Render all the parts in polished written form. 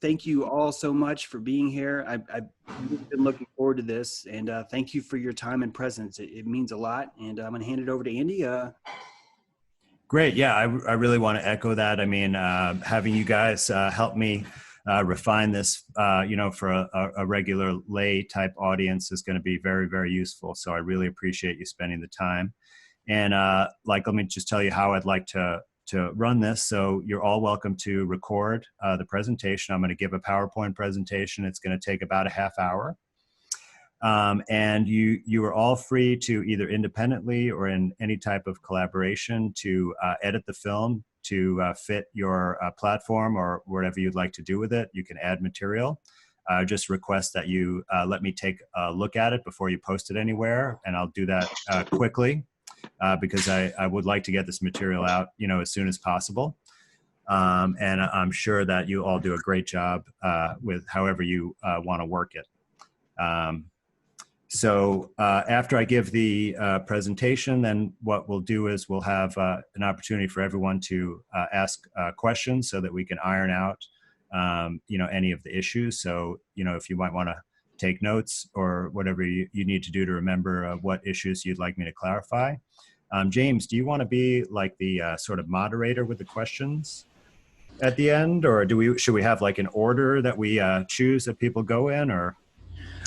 Thank you all so much for being here. I've really been looking forward to this, and thank you for your time and presence. It means a lot, and I'm going to hand it over to Andy. Great. Yeah, I really want to echo that. I mean, having you guys help me refine this, for a regular lay type audience is going to be very, very useful. So I really appreciate you spending the time. And let me just tell you how I'd like to run this. So you're all welcome to record the presentation. I'm going to give a PowerPoint presentation. It's going to take about a half hour. And you are all free to either independently or in any type of collaboration to edit the film to fit your platform or whatever you'd like to do with it. You can add material. Just request that you let me take a look at it before you post it anywhere, and I'll do that quickly because I would like to get this material out, as soon as possible. And I'm sure that you all do a great job with however you want to work it. So after I give the presentation, then what we'll do is we'll have an opportunity for everyone to ask questions so that we can iron out, any of the issues. So, if you might want to take notes or whatever you need to do to remember what issues you'd like me to clarify. James, do you want to be like the sort of moderator with the questions at the end, or should we have like an order that we choose that people go in, or?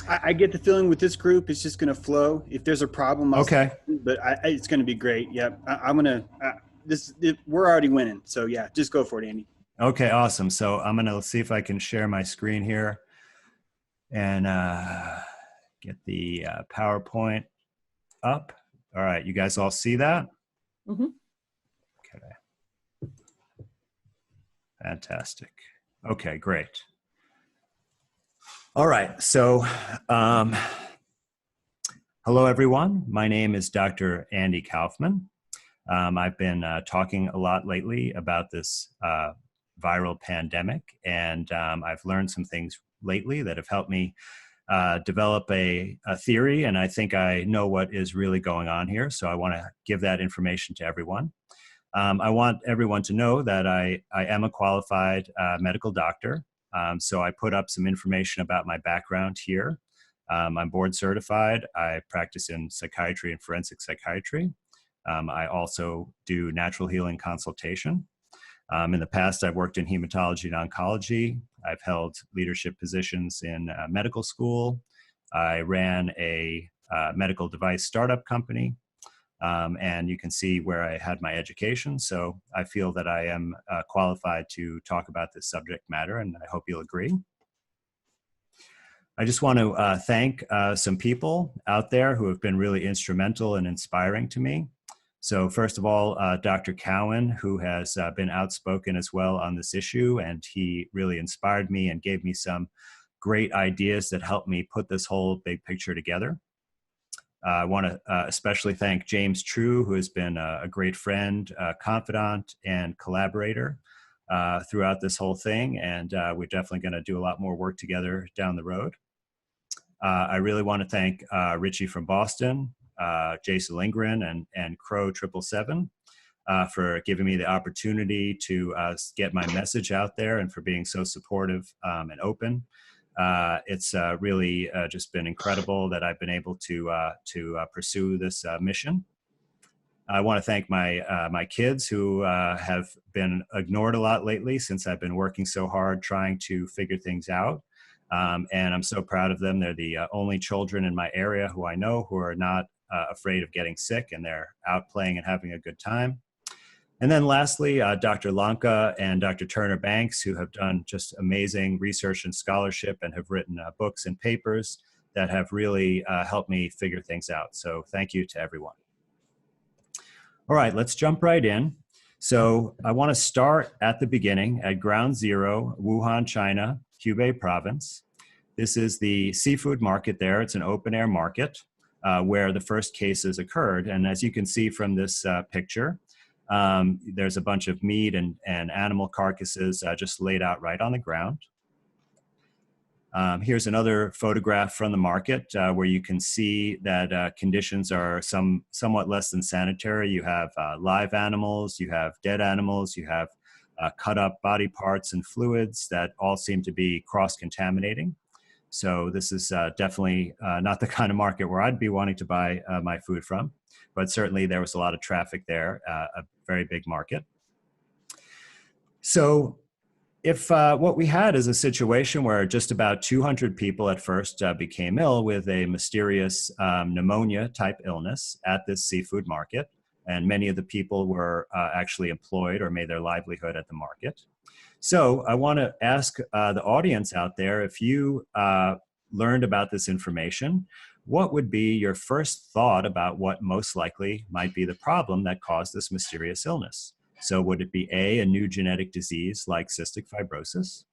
I get the feeling with this group, it's just going to flow. If there's a problem, Okay. but it's going to be great. Yep, I'm going to. We're already winning, so yeah, just go for it, Andy. Okay, awesome. So I'm going to see if I can share my screen here and get the PowerPoint up. All right, you guys all see that? Mm-hmm. Okay. Fantastic. Okay, great. All right, so hello everyone. My name is Dr. Andy Kaufman. I've been talking a lot lately about this viral pandemic, and I've learned some things lately that have helped me develop a theory, and I think I know what is really going on here, so I want to give that information to everyone. I want everyone to know that I am a qualified medical doctor. So I put up some information about my background here. I'm board certified. I practice in psychiatry and forensic psychiatry. I also do natural healing consultation. In the past, I've worked in hematology and oncology. I've held leadership positions in medical school. I ran a medical device startup company. And you can see where I had my education. So I feel that I am qualified to talk about this subject matter, and I hope you'll agree. I just want to thank some people out there who have been really instrumental and inspiring to me. So first of all, Dr. Cowan, who has been outspoken as well on this issue, and he really inspired me and gave me some great ideas that helped me put this whole big picture together. I want to especially thank James True, who has been a great friend, confidant, and collaborator throughout this whole thing. And we're definitely going to do a lot more work together down the road. I really want to thank Richie from Boston, Jason Lindgren, and Crow 777 for giving me the opportunity to get my message out there and for being so supportive and open. It's really just been incredible that I've been able to pursue this mission. I want to thank my kids who have been ignored a lot lately since I've been working so hard trying to figure things out. And I'm so proud of them. They're the only children in my area who I know who are not afraid of getting sick, and they're out playing and having a good time. And then lastly, Dr. Lanka and Dr. Turner Banks, who have done just amazing research and scholarship and have written books and papers that have really helped me figure things out. So thank you to everyone. All right, let's jump right in. So I want to start at the beginning at Ground Zero, Wuhan, China, Hubei province. This is the seafood market there. It's an open air market where the first cases occurred. And as you can see from this picture, there's a bunch of meat and animal carcasses just laid out right on the ground. Here's another photograph from the market where you can see that conditions are somewhat less than sanitary. You have live animals, you have dead animals, you have cut up body parts and fluids that all seem to be cross-contaminating. So this is definitely not the kind of market where I'd be wanting to buy my food from, but certainly there was a lot of traffic there, a very big market. So if what we had is a situation where just about 200 people at first became ill with a mysterious pneumonia type illness at this seafood market, and many of the people were actually employed or made their livelihood at the market. So I want to ask the audience out there, if you learned about this information, what would be your first thought about what most likely might be the problem that caused this mysterious illness? So would it be A, a new genetic disease like cystic fibrosis?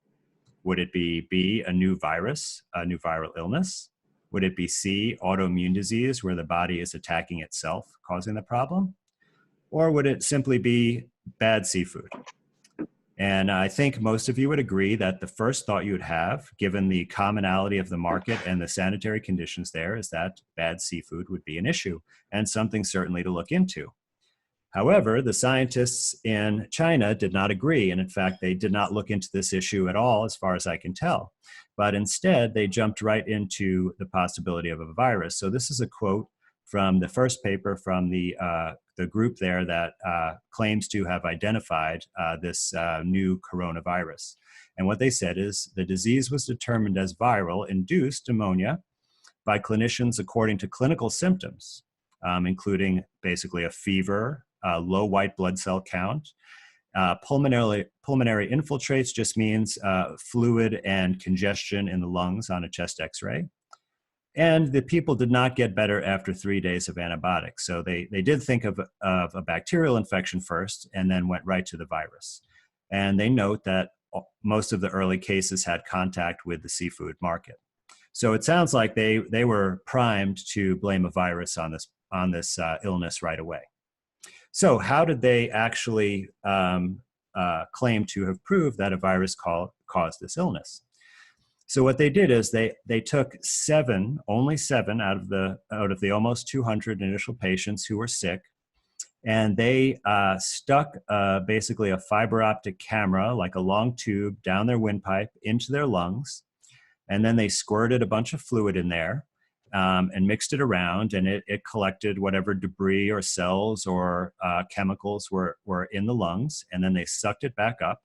Would it be B, a new virus, a new viral illness? Would it be C, autoimmune disease where the body is attacking itself, causing the problem? Or would it simply be bad seafood? And I think most of you would agree that the first thought you would have, given the commonality of the market and the sanitary conditions there, is that bad seafood would be an issue and something certainly to look into. However, the scientists in China did not agree. And in fact, they did not look into this issue at all, as far as I can tell. But instead, they jumped right into the possibility of a virus. So this is a quote from the first paper from the group there that claims to have identified this new coronavirus. And what they said is the disease was determined as viral induced pneumonia by clinicians according to clinical symptoms, including basically a fever, low white blood cell count. Pulmonary infiltrates just means fluid and congestion in the lungs on a chest x-ray. And the people did not get better after 3 days of antibiotics. So they did think of a bacterial infection first and then went right to the virus. And they note that most of the early cases had contact with the seafood market. So it sounds like they were primed to blame a virus on this illness right away. So how did they actually claim to have proved that a virus caused this illness? So what they did is they took only seven out of the almost 200 initial patients who were sick, and they stuck basically a fiber optic camera, like a long tube, down their windpipe into their lungs, and then they squirted a bunch of fluid in there and mixed it around, and it collected whatever debris or cells or chemicals were in the lungs, and then they sucked it back up.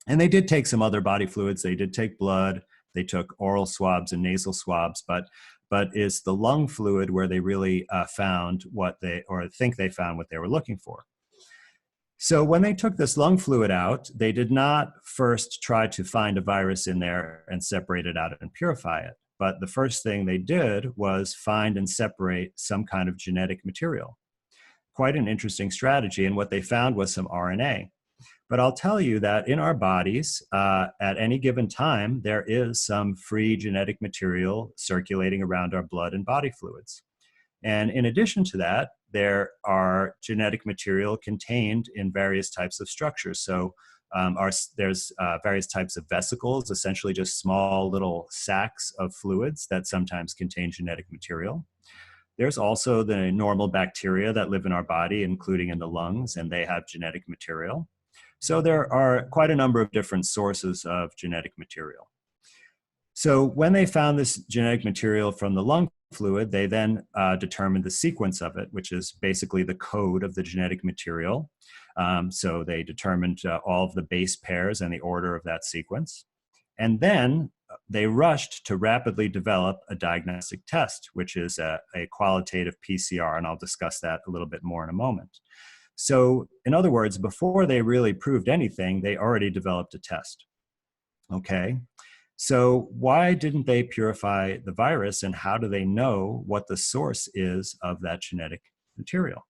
And they did take some other body fluids. They did take blood. They took oral swabs and nasal swabs, but it's the lung fluid where they really found think they found what they were looking for. So when they took this lung fluid out, they did not first try to find a virus in there and separate it out and purify it. But the first thing they did was find and separate some kind of genetic material. Quite an interesting strategy. And what they found was some RNA. But I'll tell you that in our bodies, at any given time, there is some free genetic material circulating around our blood and body fluids. And in addition to that, there are genetic material contained in various types of structures. So there's various types of vesicles, essentially just small little sacs of fluids that sometimes contain genetic material. There's also the normal bacteria that live in our body, including in the lungs, and they have genetic material. So there are quite a number of different sources of genetic material. So when they found this genetic material from the lung fluid, they then determined the sequence of it, which is basically the code of the genetic material. So they determined all of the base pairs and the order of that sequence. And then they rushed to rapidly develop a diagnostic test, which is a qualitative PCR, and I'll discuss that a little bit more in a moment. So in other words, before they really proved anything, they already developed a test. Okay, so why didn't they purify the virus, and how do they know what the source is of that genetic material?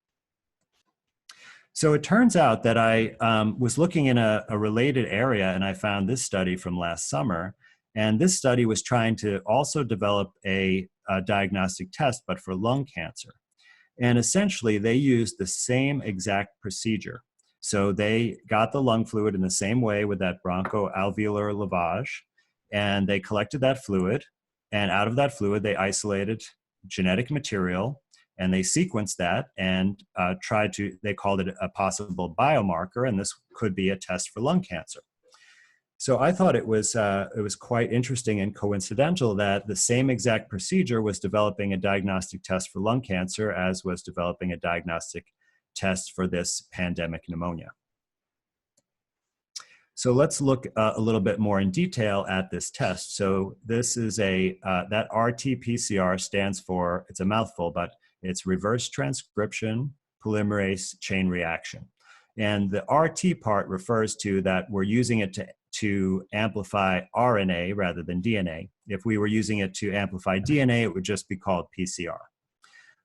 So it turns out that I was looking in a related area, and I found this study from last summer. And this study was trying to also develop a diagnostic test, but for lung cancer. And essentially, they used the same exact procedure. So they got the lung fluid in the same way with that bronchoalveolar lavage, and they collected that fluid. And out of that fluid, they isolated genetic material And they sequenced that and they called it a possible biomarker, and this could be a test for lung cancer. So I thought it was quite interesting and coincidental that the same exact procedure was developing a diagnostic test for lung cancer as was developing a diagnostic test for this pandemic pneumonia. So let's look a little bit more in detail at this test. So this is that RT-PCR stands for, it's a mouthful, but it's reverse transcription polymerase chain reaction. And the RT part refers to that we're using it to amplify RNA rather than DNA. If we were using it to amplify DNA, it would just be called PCR.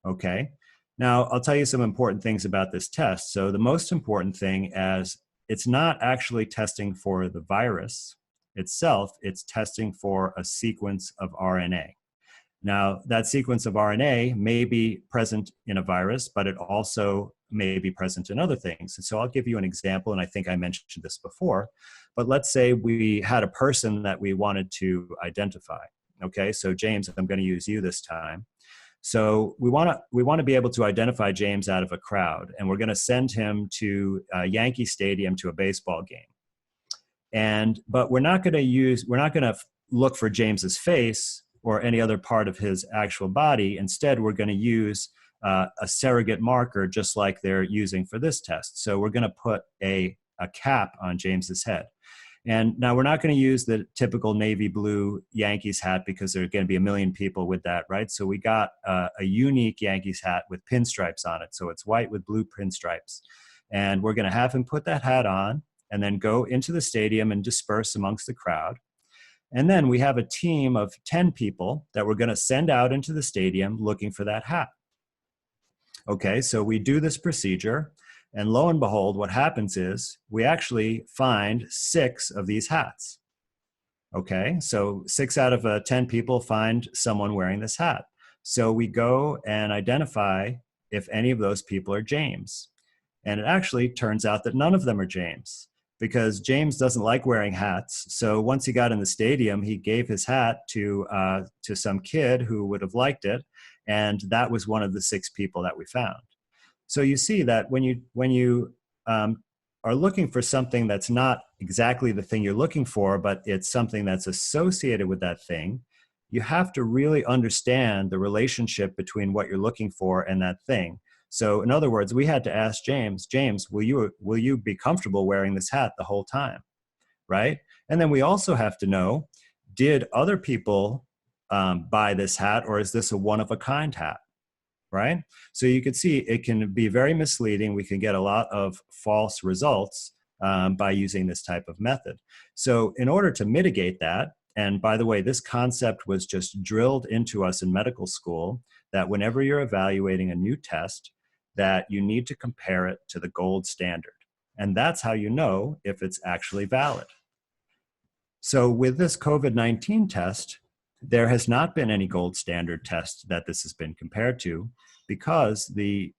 Okay. Now, I'll tell you some important things about this test. So the most important thing is it's not actually testing for the virus itself, it's testing for a sequence of RNA. Now, that sequence of RNA may be present in a virus, but it also may be present in other things. And so I'll give you an example, and I think I mentioned this before, but let's say we had a person that we wanted to identify. Okay, so James, I'm going to use you this time. So we want to be able to identify James out of a crowd, and we're going to send him to Yankee Stadium to a baseball game. But we're not going to look for James's face or any other part of his actual body. Instead, we're going to use a surrogate marker, just like they're using for this test. So we're going to put a cap on James's head. And now we're not going to use the typical navy blue Yankees hat because there are going to be a million people with that, right? So we got a unique Yankees hat with pinstripes on it. So it's white with blue pinstripes. And we're going to have him put that hat on and then go into the stadium and disperse amongst the crowd. And then we have a team of 10 people that we're going to send out into the stadium looking for that hat. Okay, so we do this procedure. And lo and behold, what happens is we actually find 6 of these hats. Okay, so 6 out of 10 people find someone wearing this hat. So we go and identify if any of those people are James. And it actually turns out that none of them are James, because James doesn't like wearing hats. So once he got in the stadium, he gave his hat to some kid who would have liked it. And that was one of the 6 people that we found. So you see that when you are looking for something that's not exactly the thing you're looking for, but it's something that's associated with that thing, you have to really understand the relationship between what you're looking for and that thing. So in other words, we had to ask James, will you be comfortable wearing this hat the whole time, right? And then we also have to know, did other people buy this hat, or is this a one-of-a-kind hat? Right? So you can see it can be very misleading. We can get a lot of false results by using this type of method. So in order to mitigate that, and by the way, this concept was just drilled into us in medical school, that whenever you're evaluating a new test, that you need to compare it to the gold standard. And that's how you know if it's actually valid. So with this COVID-19 test, there has not been any gold standard test that this has been compared to, because the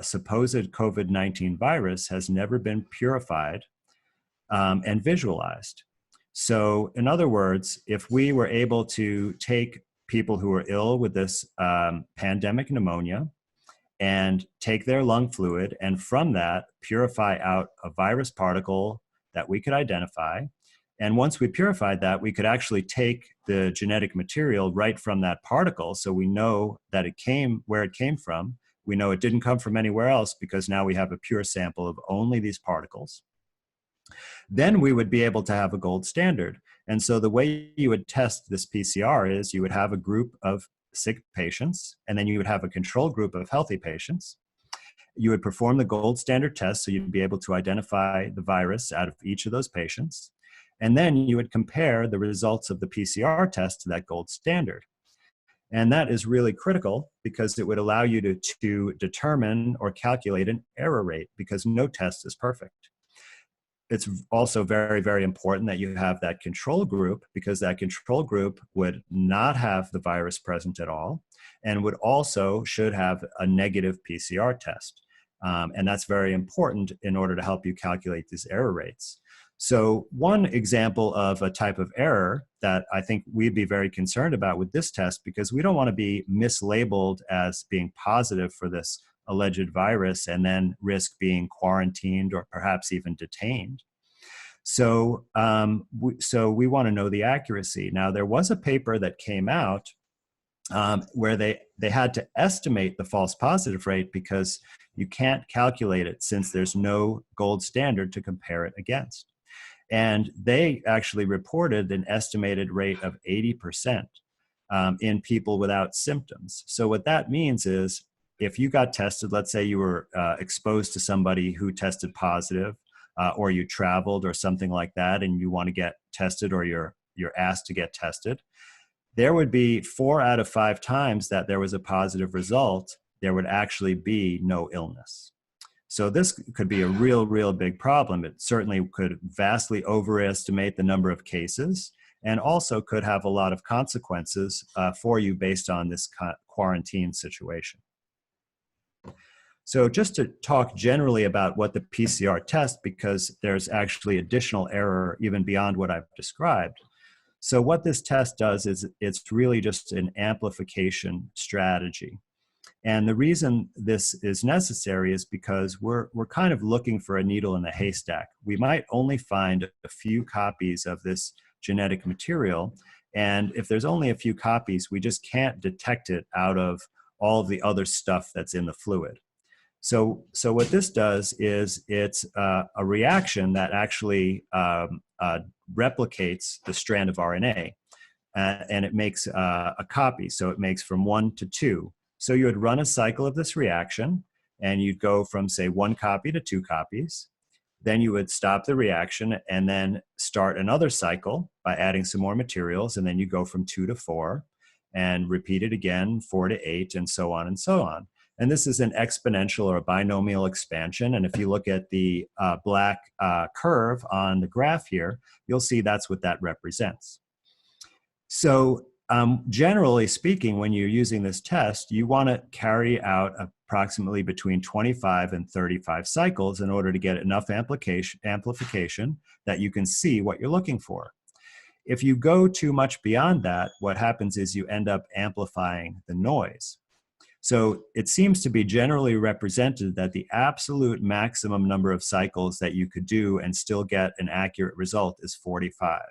supposed COVID-19 virus has never been purified and visualized. So in other words, if we were able to take people who are ill with this pandemic pneumonia and take their lung fluid, and from that purify out a virus particle that we could identify, and once we purified that, we could actually take the genetic material right from that particle. So we know that it came where it came from. We know it didn't come from anywhere else, because now we have a pure sample of only these particles. Then we would be able to have a gold standard. And so the way you would test this PCR is you would have a group of sick patients, and then you would have a control group of healthy patients. You would perform the gold standard test, so you'd be able to identify the virus out of each of those patients. And then you would compare the results of the PCR test to that gold standard. And that is really critical, because it would allow you to determine or calculate an error rate, because no test is perfect. It's also very, very important that you have that control group, because that control group would not have the virus present at all, and should have a negative PCR test. And that's very important in order to help you calculate these error rates. So one example of a type of error that I think we'd be very concerned about with this test, because we don't want to be mislabeled as being positive for this alleged virus and then risk being quarantined or perhaps even detained. So, we want to know the accuracy. Now, there was a paper that came out where they had to estimate the false positive rate because you can't calculate it since there's no gold standard to compare it against. And they actually reported an estimated rate of 80% in people without symptoms. So what that means is if you got tested, let's say you were exposed to somebody who tested positive, or you traveled or something like that, and you want to get tested, or you're asked to get tested, there would be 4 out of 5 times that there was a positive result, there would actually be no illness. So this could be a real big problem. It certainly could vastly overestimate the number of cases and also could have a lot of consequences for you based on this quarantine situation. So just to talk generally about what the PCR test, because there's actually additional error even beyond what I've described. So what this test does is it's really just an amplification strategy. And the reason this is necessary is because we're kind of looking for a needle in the haystack. We might only find a few copies of this genetic material. And if there's only a few copies, we just can't detect it out of all of the other stuff that's in the fluid. So what this does is it's a reaction that actually replicates the strand of RNA, and it makes a copy. So it makes from 1 to 2. So you would run a cycle of this reaction, and you'd go from, say, 1 copy to 2 copies. Then you would stop the reaction and then start another cycle by adding some more materials, and then you go from 2 to 4 and repeat it again, 4 to 8, and so on and so on. And this is an exponential or a binomial expansion. And if you look at the black curve on the graph here, you'll see that's what that represents. So generally speaking, when you're using this test, you want to carry out approximately between 25 and 35 cycles in order to get enough amplification that you can see what you're looking for. If you go too much beyond that, what happens is you end up amplifying the noise. So it seems to be generally represented that the absolute maximum number of cycles that you could do and still get an accurate result is 45.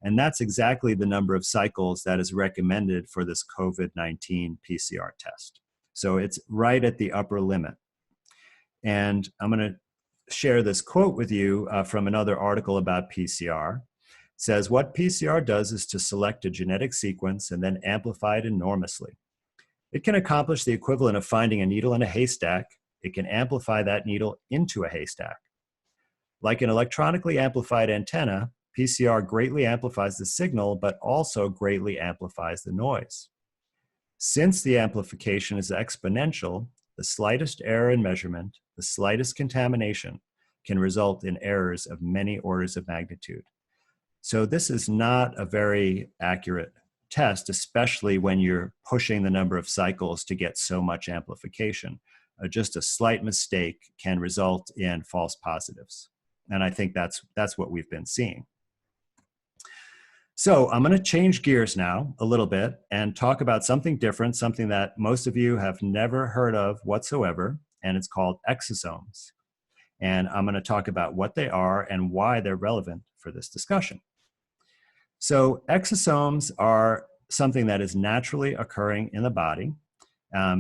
And that's exactly the number of cycles that is recommended for this COVID-19 PCR test. So it's right at the upper limit. And I'm going to share this quote with you from another article about PCR. It says, "What PCR does is to select a genetic sequence and then amplify it enormously. It can accomplish the equivalent of finding a needle in a haystack. It can amplify that needle into a haystack. Like an electronically amplified antenna, PCR greatly amplifies the signal, but also greatly amplifies the noise. Since the amplification is exponential, the slightest error in measurement, the slightest contamination, can result in errors of many orders of magnitude." So this is not a very accurate test, especially when you're pushing the number of cycles to get so much amplification. Just a slight mistake can result in false positives. And I think that's what we've been seeing. So I'm going to change gears now a little bit and talk about something different, something that most of you have never heard of whatsoever, and it's called exosomes. And I'm going to talk about what they are and why they're relevant for this discussion. So exosomes are something that is naturally occurring in the body.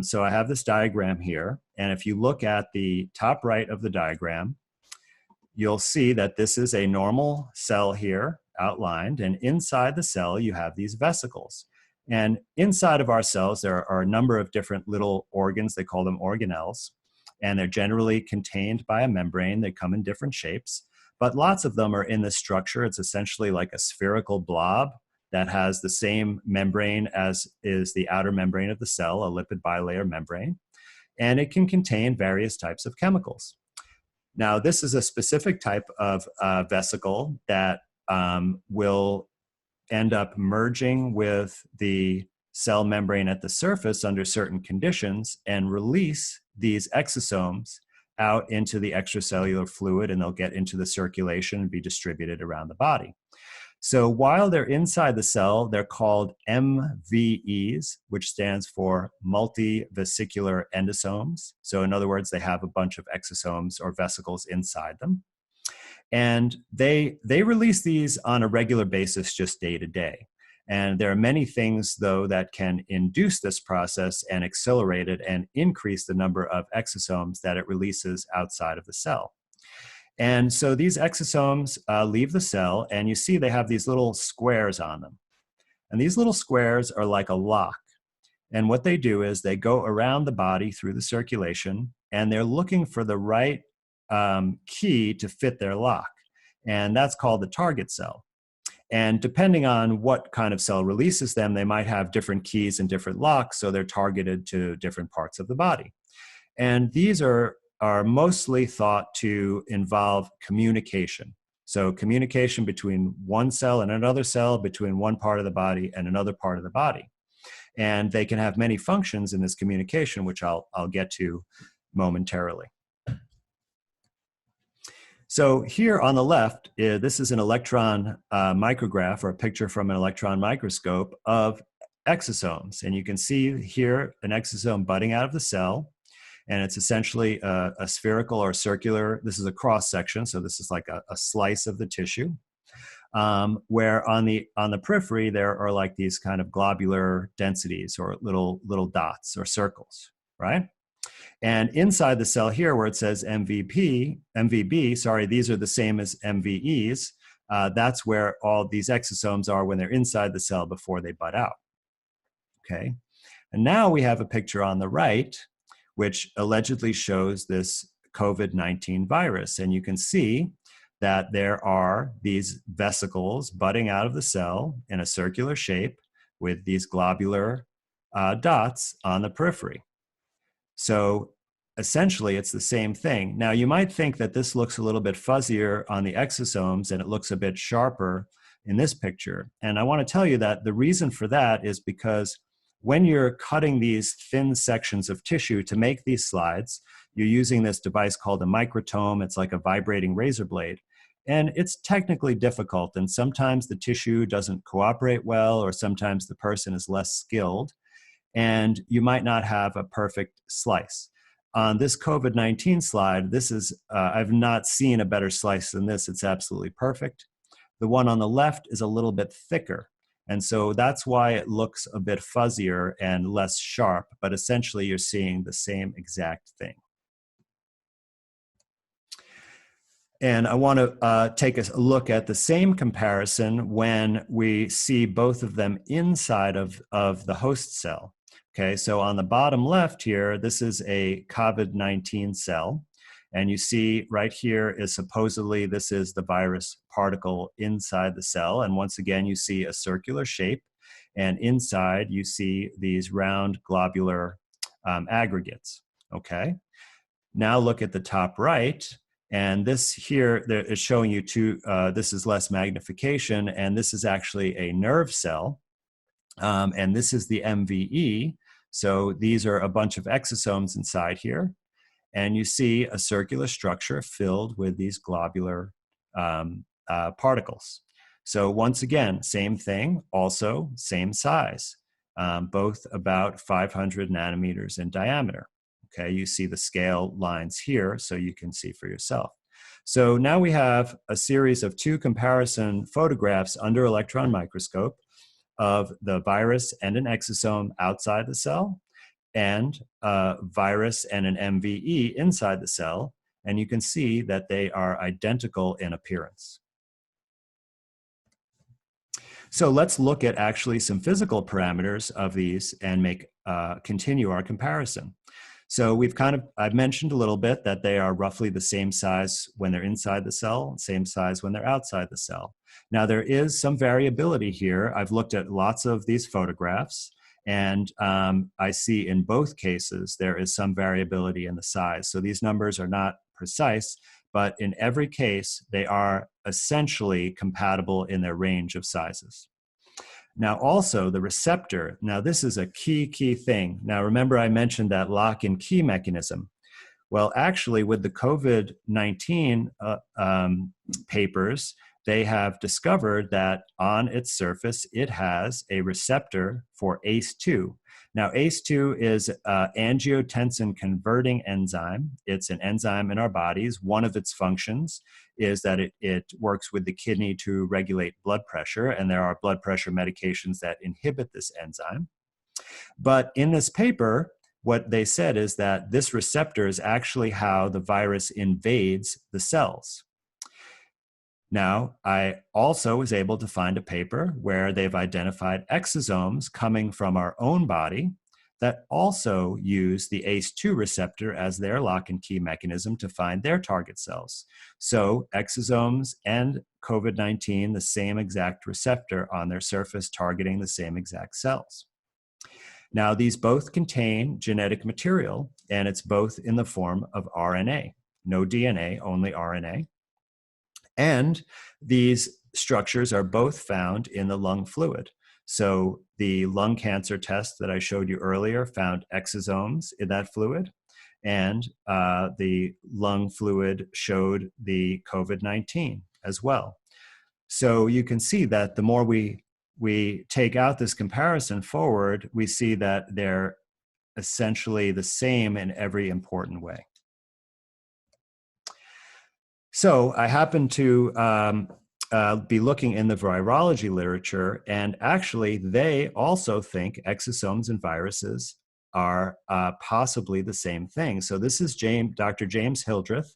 So I have this diagram here, and if you look at the top right of the diagram, you'll see that this is a normal cell here outlined, and inside the cell you have these vesicles. And inside of our cells there are a number of different little organs, they call them organelles, and they're generally contained by a membrane. They come in different shapes, but lots of them are in this structure. It's essentially like a spherical blob that has the same membrane as is the outer membrane of the cell, a lipid bilayer membrane, and it can contain various types of chemicals. Now, this is a specific type of vesicle that will end up merging with the cell membrane at the surface under certain conditions and release these exosomes out into the extracellular fluid, and they'll get into the circulation and be distributed around the body. So while they're inside the cell, they're called MVEs, which stands for multivesicular endosomes. So in other words, they have a bunch of exosomes or vesicles inside them. And they release these on a regular basis, just day to day. And there are many things, though, that can induce this process and accelerate it and increase the number of exosomes that it releases outside of the cell. And so these exosomes leave the cell, and you see they have these little squares on them. And these little squares are like a lock. And what they do is they go around the body through the circulation, and they're looking for the right key to fit their lock. And that's called the target cell. And depending on what kind of cell releases them, they might have different keys and different locks, so they're targeted to different parts of the body. And these are mostly thought to involve communication. So communication between one cell and another cell, between one part of the body and another part of the body. And they can have many functions in this communication, which I'll get to momentarily. So here on the left, this is an electron micrograph, or a picture from an electron microscope of exosomes. And you can see here an exosome budding out of the cell. And it's essentially a spherical or circular, this is a cross section, so this is like a slice of the tissue, where on the periphery there are like these kind of globular densities or little dots or circles, right? And inside the cell here where it says MVB, sorry, these are the same as MVEs, that's where all these exosomes are when they're inside the cell before they bud out, okay? And now we have a picture on the right which allegedly shows this COVID-19 virus. And you can see that there are these vesicles budding out of the cell in a circular shape with these globular dots on the periphery. So essentially, it's the same thing. Now, you might think that this looks a little bit fuzzier on the exosomes and it looks a bit sharper in this picture. And I want to tell you that the reason for that is because when you're cutting these thin sections of tissue to make these slides, you're using this device called a microtome. It's like a vibrating razor blade. And it's technically difficult. And sometimes the tissue doesn't cooperate well, or sometimes the person is less skilled. And you might not have a perfect slice. On this COVID-19 slide, this is, I've not seen a better slice than this. It's absolutely perfect. The one on the left is a little bit thicker. And so that's why it looks a bit fuzzier and less sharp, but essentially you're seeing the same exact thing. And I want to take a look at the same comparison when we see both of them inside of the host cell. Okay, so on the bottom left here, this is a COVID-19 cell. And you see right here is supposedly this is the virus particle inside the cell. And once again, you see a circular shape. And inside, you see these round globular aggregates. Okay. Now look at the top right. And this here is showing you this is less magnification. And this is actually a nerve cell. And this is the MVE. So these are a bunch of exosomes inside here. And you see a circular structure filled with these globular particles. So once again, same thing, also same size, both about 500 nanometers in diameter. Okay, you see the scale lines here, so you can see for yourself. So now we have a series of two comparison photographs under electron microscope of the virus and an exosome outside the cell, and a virus and an MVE inside the cell, and you can see that they are identical in appearance. So let's look at actually some physical parameters of these and continue our comparison. So I've mentioned a little bit that they are roughly the same size when they're inside the cell, same size when they're outside the cell. Now there is some variability here. I've looked at lots of these photographs, and I see in both cases there is some variability in the size. So these numbers are not precise, but in every case, they are essentially compatible in their range of sizes. Now also the receptor, now this is a key thing. Now remember I mentioned that lock and key mechanism. Well, actually, with the COVID-19 papers, they have discovered that on its surface, it has a receptor for ACE2. Now, ACE2 is an angiotensin converting enzyme. It's an enzyme in our bodies. One of its functions is that it works with the kidney to regulate blood pressure, and there are blood pressure medications that inhibit this enzyme. But in this paper, what they said is that this receptor is actually how the virus invades the cells. Now, I also was able to find a paper where they've identified exosomes coming from our own body that also use the ACE2 receptor as their lock and key mechanism to find their target cells. So exosomes and COVID-19, the same exact receptor on their surface targeting the same exact cells. Now, these both contain genetic material, and it's both in the form of RNA. No DNA, only RNA. And these structures are both found in the lung fluid. So the lung cancer test that I showed you earlier found exosomes in that fluid, and the lung fluid showed the COVID-19 as well. So you can see that the more we take out this comparison forward, we see that they're essentially the same in every important way. So I happen to be looking in the virology literature, and actually they also think exosomes and viruses are possibly the same thing. So this is Dr. James Hildreth,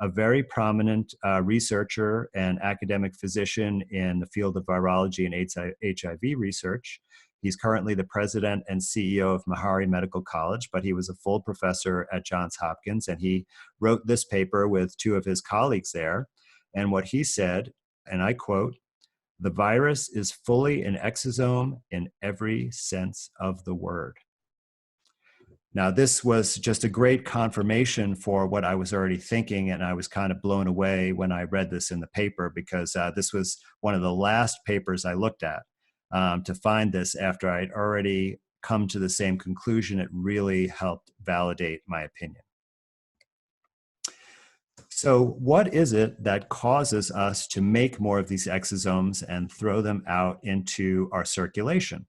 a very prominent researcher and academic physician in the field of virology and HIV research. He's currently the president and CEO of Meharry Medical College, but he was a full professor at Johns Hopkins, and he wrote this paper with two of his colleagues there. And what he said, and I quote, "The virus is fully an exosome in every sense of the word." Now, this was just a great confirmation for what I was already thinking, and I was kind of blown away when I read this in the paper, because this was one of the last papers I looked at to find this after I'd already come to the same conclusion. It really helped validate my opinion. So what is it that causes us to make more of these exosomes and throw them out into our circulation?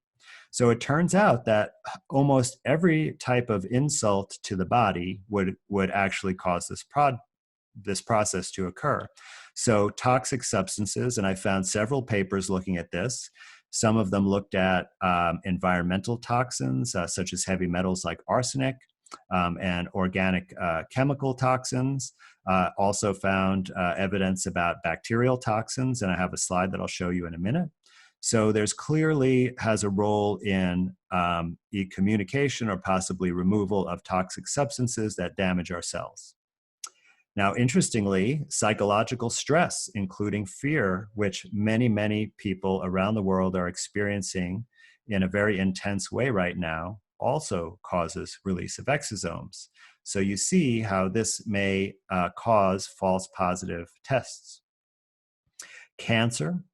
So it turns out that almost every type of insult to the body would actually cause this process to occur. So toxic substances, and I found several papers looking at this. Some of them looked at environmental toxins, such as heavy metals like arsenic, and organic chemical toxins. Also found evidence about bacterial toxins, and I have a slide that I'll show you in a minute. So there's clearly has a role in the communication or possibly removal of toxic substances that damage our cells. Now, interestingly, psychological stress, including fear, which many, many people around the world are experiencing in a very intense way right now, also causes release of exosomes. So you see how this may cause false positive tests. Cancer,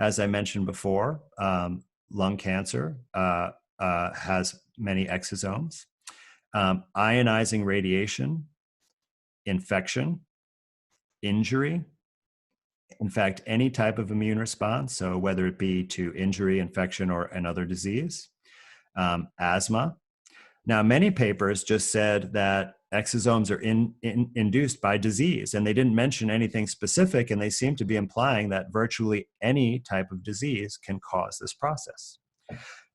as I mentioned before, lung cancer has many exosomes. Ionizing radiation, infection, injury, in fact, any type of immune response, so whether it be to injury, infection, or another disease, asthma. Now, many papers just said that exosomes are induced by disease, and they didn't mention anything specific, and they seem to be implying that virtually any type of disease can cause this process.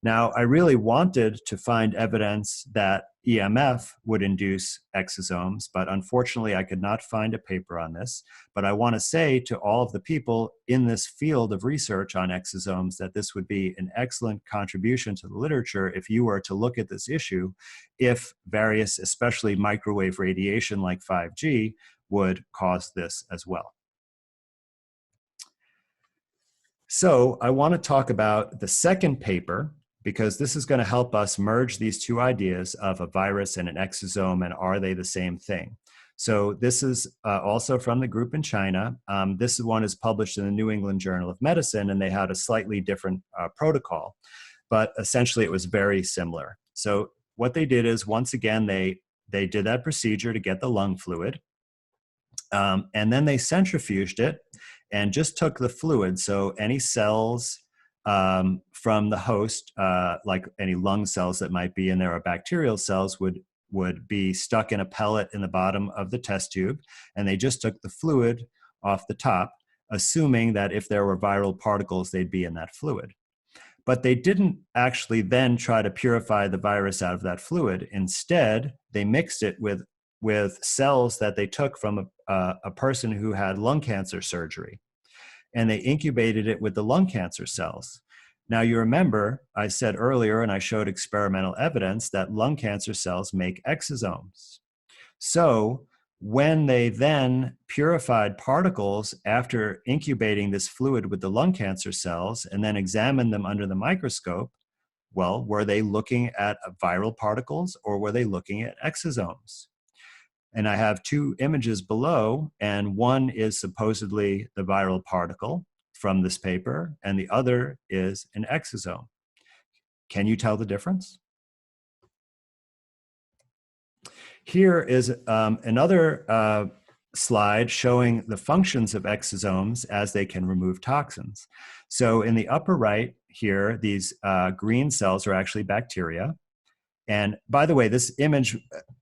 Now, I really wanted to find evidence that EMF would induce exosomes, but unfortunately I could not find a paper on this. But I want to say to all of the people in this field of research on exosomes that this would be an excellent contribution to the literature if you were to look at this issue, if various, especially microwave radiation like 5G, would cause this as well. So I want to talk about the second paper, because this is going to help us merge these two ideas of a virus and an exosome, and are they the same thing? So this is also from the group in China. This one is published in the New England Journal of Medicine, and they had a slightly different protocol, but essentially it was very similar. So what they did is, once again, they they did that procedure to get the lung fluid. And then they centrifuged it and just took the fluid. So any cells from the host, like any lung cells that might be in there or bacterial cells, would be stuck in a pellet in the bottom of the test tube. And they just took the fluid off the top, assuming that if there were viral particles, they'd be in that fluid. But they didn't actually then try to purify the virus out of that fluid. Instead, they mixed it with cells that they took from a person who had lung cancer surgery. And they incubated it with the lung cancer cells. Now, you remember I said earlier, and I showed experimental evidence, that lung cancer cells make exosomes. So when they then purified particles after incubating this fluid with the lung cancer cells and then examined them under the microscope, well, were they looking at viral particles or were they looking at exosomes? And I have two images below, and one is supposedly the viral particle from this paper, and the other is an exosome. Can you tell the difference? Here is another slide showing the functions of exosomes as they can remove toxins. So in the upper right here, these green cells are actually bacteria. And by the way, this image,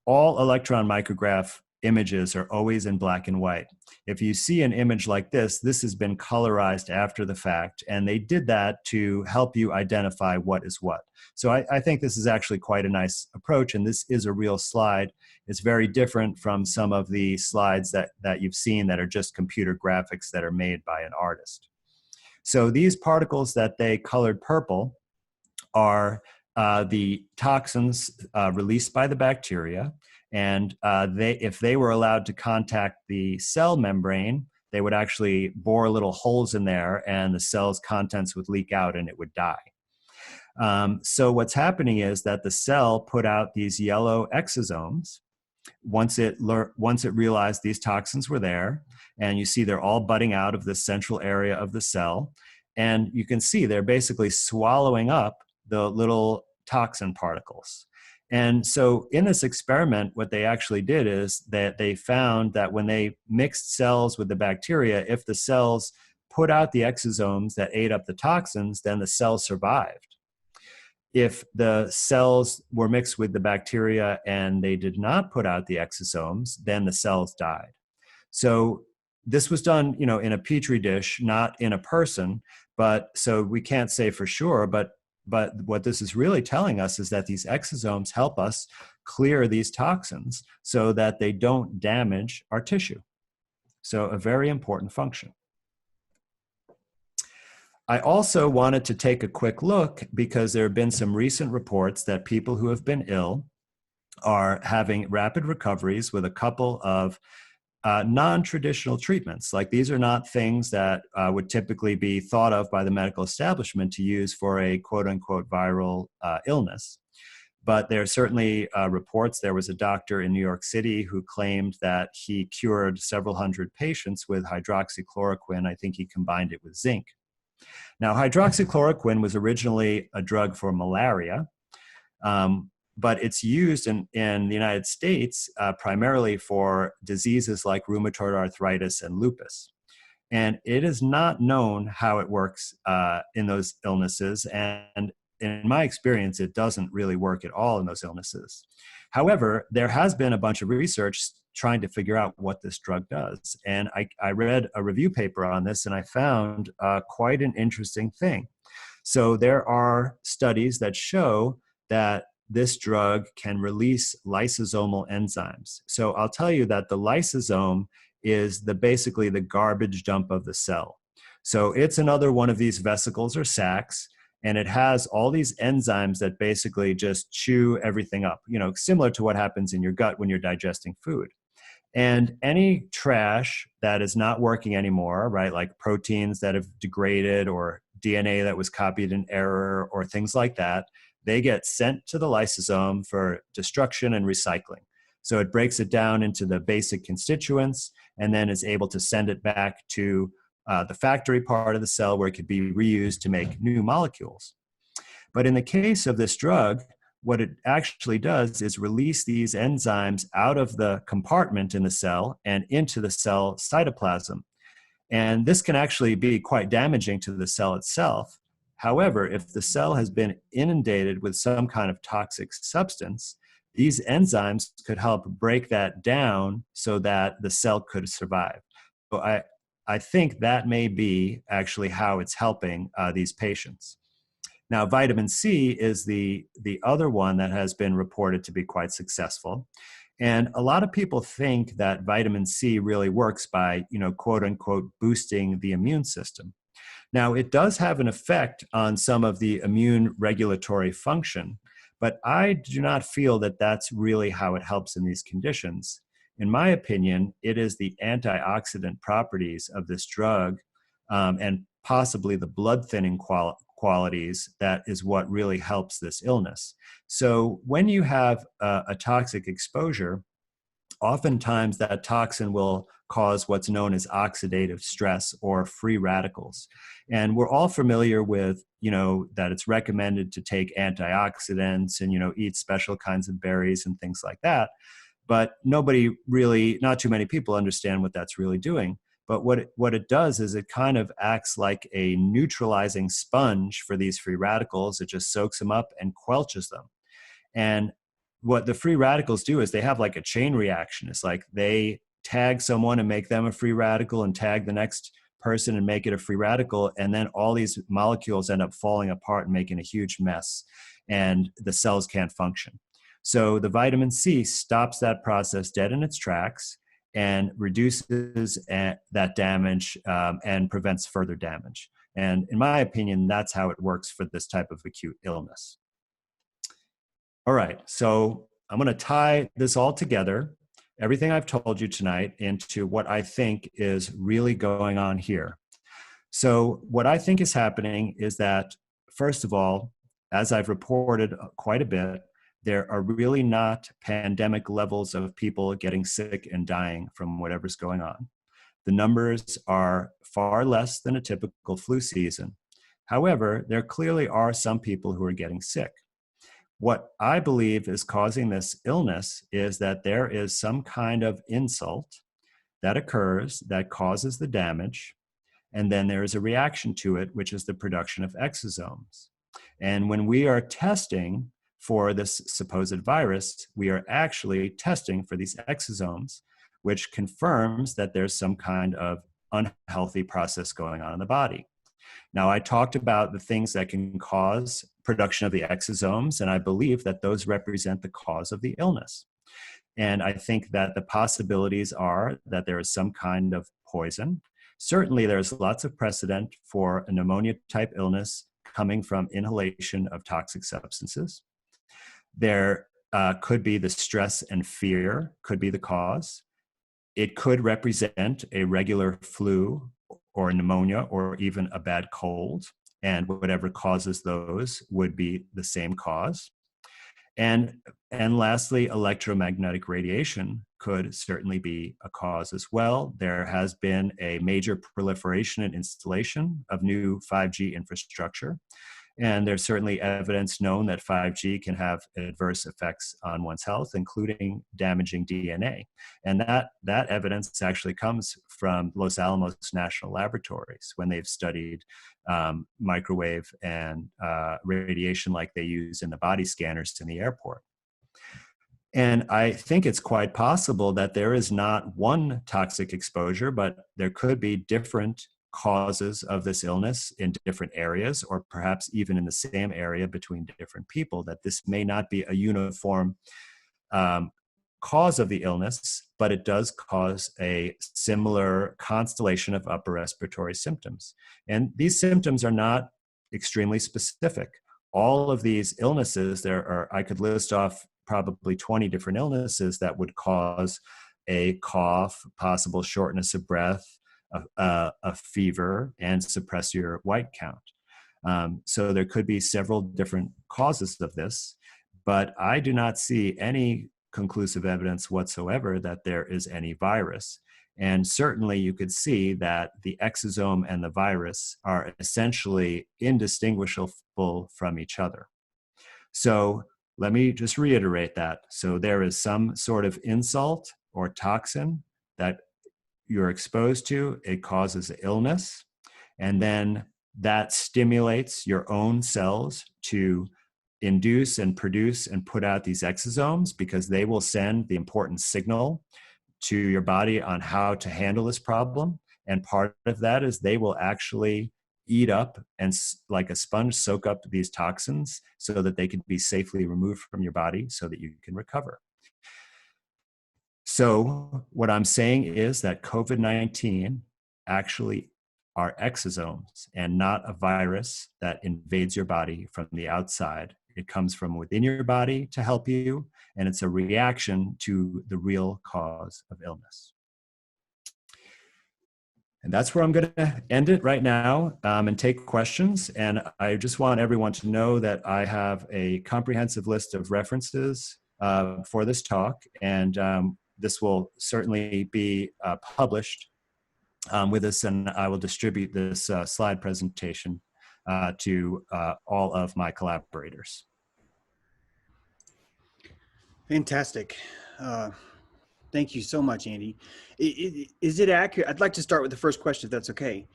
all electron micrograph images are always in black and white. If you see an image like this has been colorized after the fact, and they did that to help you identify what is what. So I think this is actually quite a nice approach, and this is a real slide. It's very different from some of the slides that you've seen that are just computer graphics that are made by an artist. So these particles that they colored purple are the toxins released by the bacteria, and if they were allowed to contact the cell membrane, they would actually bore little holes in there, and the cell's contents would leak out and it would die. So what's happening is that the cell put out these yellow exosomes once it realized these toxins were there, and you see they're all budding out of the central area of the cell, and you can see they're basically swallowing up the little toxin particles. And so in this experiment, what they actually did is that they found that when they mixed cells with the bacteria, if the cells put out the exosomes that ate up the toxins, then the cells survived. If the cells were mixed with the bacteria and they did not put out the exosomes, then the cells died. So this was done, in a petri dish, not in a person, but so we can't say for sure, but what this is really telling us is that these exosomes help us clear these toxins so that they don't damage our tissue. So a very important function. I also wanted to take a quick look because there have been some recent reports that people who have been ill are having rapid recoveries with a couple of non-traditional treatments. Like, these are not things that would typically be thought of by the medical establishment to use for a quote-unquote viral illness. But there are certainly reports. There was a doctor in New York City who claimed that he cured several hundred patients with hydroxychloroquine. I think he combined it with zinc. Now, hydroxychloroquine was originally a drug for malaria, but it's used in the United States primarily for diseases like rheumatoid arthritis and lupus. And it is not known how it works in those illnesses. And in my experience, it doesn't really work at all in those illnesses. However, there has been a bunch of research trying to figure out what this drug does. And I read a review paper on this, and I found quite an interesting thing. So there are studies that show that this drug can release lysosomal enzymes. So I'll tell you that the lysosome is basically the garbage dump of the cell. So it's another one of these vesicles or sacs, and it has all these enzymes that basically just chew everything up, similar to what happens in your gut when you're digesting food. And any trash that is not working anymore, right, like proteins that have degraded or DNA that was copied in error or things like that, they get sent to the lysosome for destruction and recycling. So it breaks it down into the basic constituents and then is able to send it back to the factory part of the cell where it could be reused to make new molecules. But in the case of this drug, what it actually does is release these enzymes out of the compartment in the cell and into the cell cytoplasm. And this can actually be quite damaging to the cell itself. However, if the cell has been inundated with some kind of toxic substance, these enzymes could help break that down so that the cell could survive. So I think that may be actually how it's helping these patients. Now, vitamin C is the other one that has been reported to be quite successful. And a lot of people think that vitamin C really works by, quote unquote, boosting the immune system. Now, it does have an effect on some of the immune regulatory function, but I do not feel that that's really how it helps in these conditions. In my opinion, it is the antioxidant properties of this drug and possibly the blood thinning qualities that is what really helps this illness. So when you have a toxic exposure, oftentimes that toxin will cause what's known as oxidative stress or free radicals. And we're all familiar with, that it's recommended to take antioxidants and, eat special kinds of berries and things like that. But not too many people understand what that's really doing. But what it does is it kind of acts like a neutralizing sponge for these free radicals. It just soaks them up and quelches them. And what the free radicals do is they have like a chain reaction. It's like they tag someone and make them a free radical and tag the next person and make it a free radical. And then all these molecules end up falling apart and making a huge mess. And the cells can't function. So the vitamin C stops that process dead in its tracks and reduces that damage and prevents further damage. And in my opinion, that's how it works for this type of acute illness. All right, so I'm going to tie this all together, everything I've told you tonight, into what I think is really going on here. So what I think is happening is that, first of all, as I've reported quite a bit, there are really not pandemic levels of people getting sick and dying from whatever's going on. The numbers are far less than a typical flu season. However, there clearly are some people who are getting sick. What I believe is causing this illness is that there is some kind of insult that occurs that causes the damage, and then there is a reaction to it, which is the production of exosomes. And when we are testing for this supposed virus, we are actually testing for these exosomes, which confirms that there's some kind of unhealthy process going on in the body. Now, I talked about the things that can cause production of the exosomes, and I believe that those represent the cause of the illness. And I think that the possibilities are that there is some kind of poison. Certainly, there's lots of precedent for a pneumonia-type illness coming from inhalation of toxic substances. There could be the stress and fear could be the cause. It could represent a regular flu or pneumonia or even a bad cold, and whatever causes those would be the same cause. And lastly, electromagnetic radiation could certainly be a cause as well. There has been a major proliferation and installation of new 5G infrastructure. And there's certainly evidence known that 5G can have adverse effects on one's health, including damaging DNA. And that evidence actually comes from Los Alamos National Laboratories when they've studied microwave and radiation like they use in the body scanners in the airport. And I think it's quite possible that there is not one toxic exposure, but there could be different causes of this illness in different areas, or perhaps even in the same area between different people, that this may not be a uniform cause of the illness, but it does cause a similar constellation of upper respiratory symptoms. And these symptoms are not extremely specific. All of these illnesses, I could list off probably 20 different illnesses that would cause a cough, possible shortness of breath, a fever, and suppress your white count. So there could be several different causes of this, but I do not see any conclusive evidence whatsoever that there is any virus. And certainly you could see that the exosome and the virus are essentially indistinguishable from each other. So Let me just reiterate that. So there is some sort of insult or toxin that you're exposed to. It causes illness. And then that stimulates your own cells to induce and produce and put out these exosomes, because they will send the important signal to your body on how to handle this problem. And part of that is they will actually eat up and, like a sponge, soak up these toxins so that they can be safely removed from your body so that you can recover. So what I'm saying is that COVID-19 actually are exosomes and not a virus that invades your body from the outside. It comes from within your body to help you, and it's a reaction to the real cause of illness. And that's where I'm going to end it right now, and take questions. And I just want everyone to know that I have a comprehensive list of references for this talk, and this will certainly be published with this, and I will distribute this slide presentation to all of my collaborators. Fantastic. Thank you so much, Andy. Is it accurate? I'd like to start with the first question, if that's okay.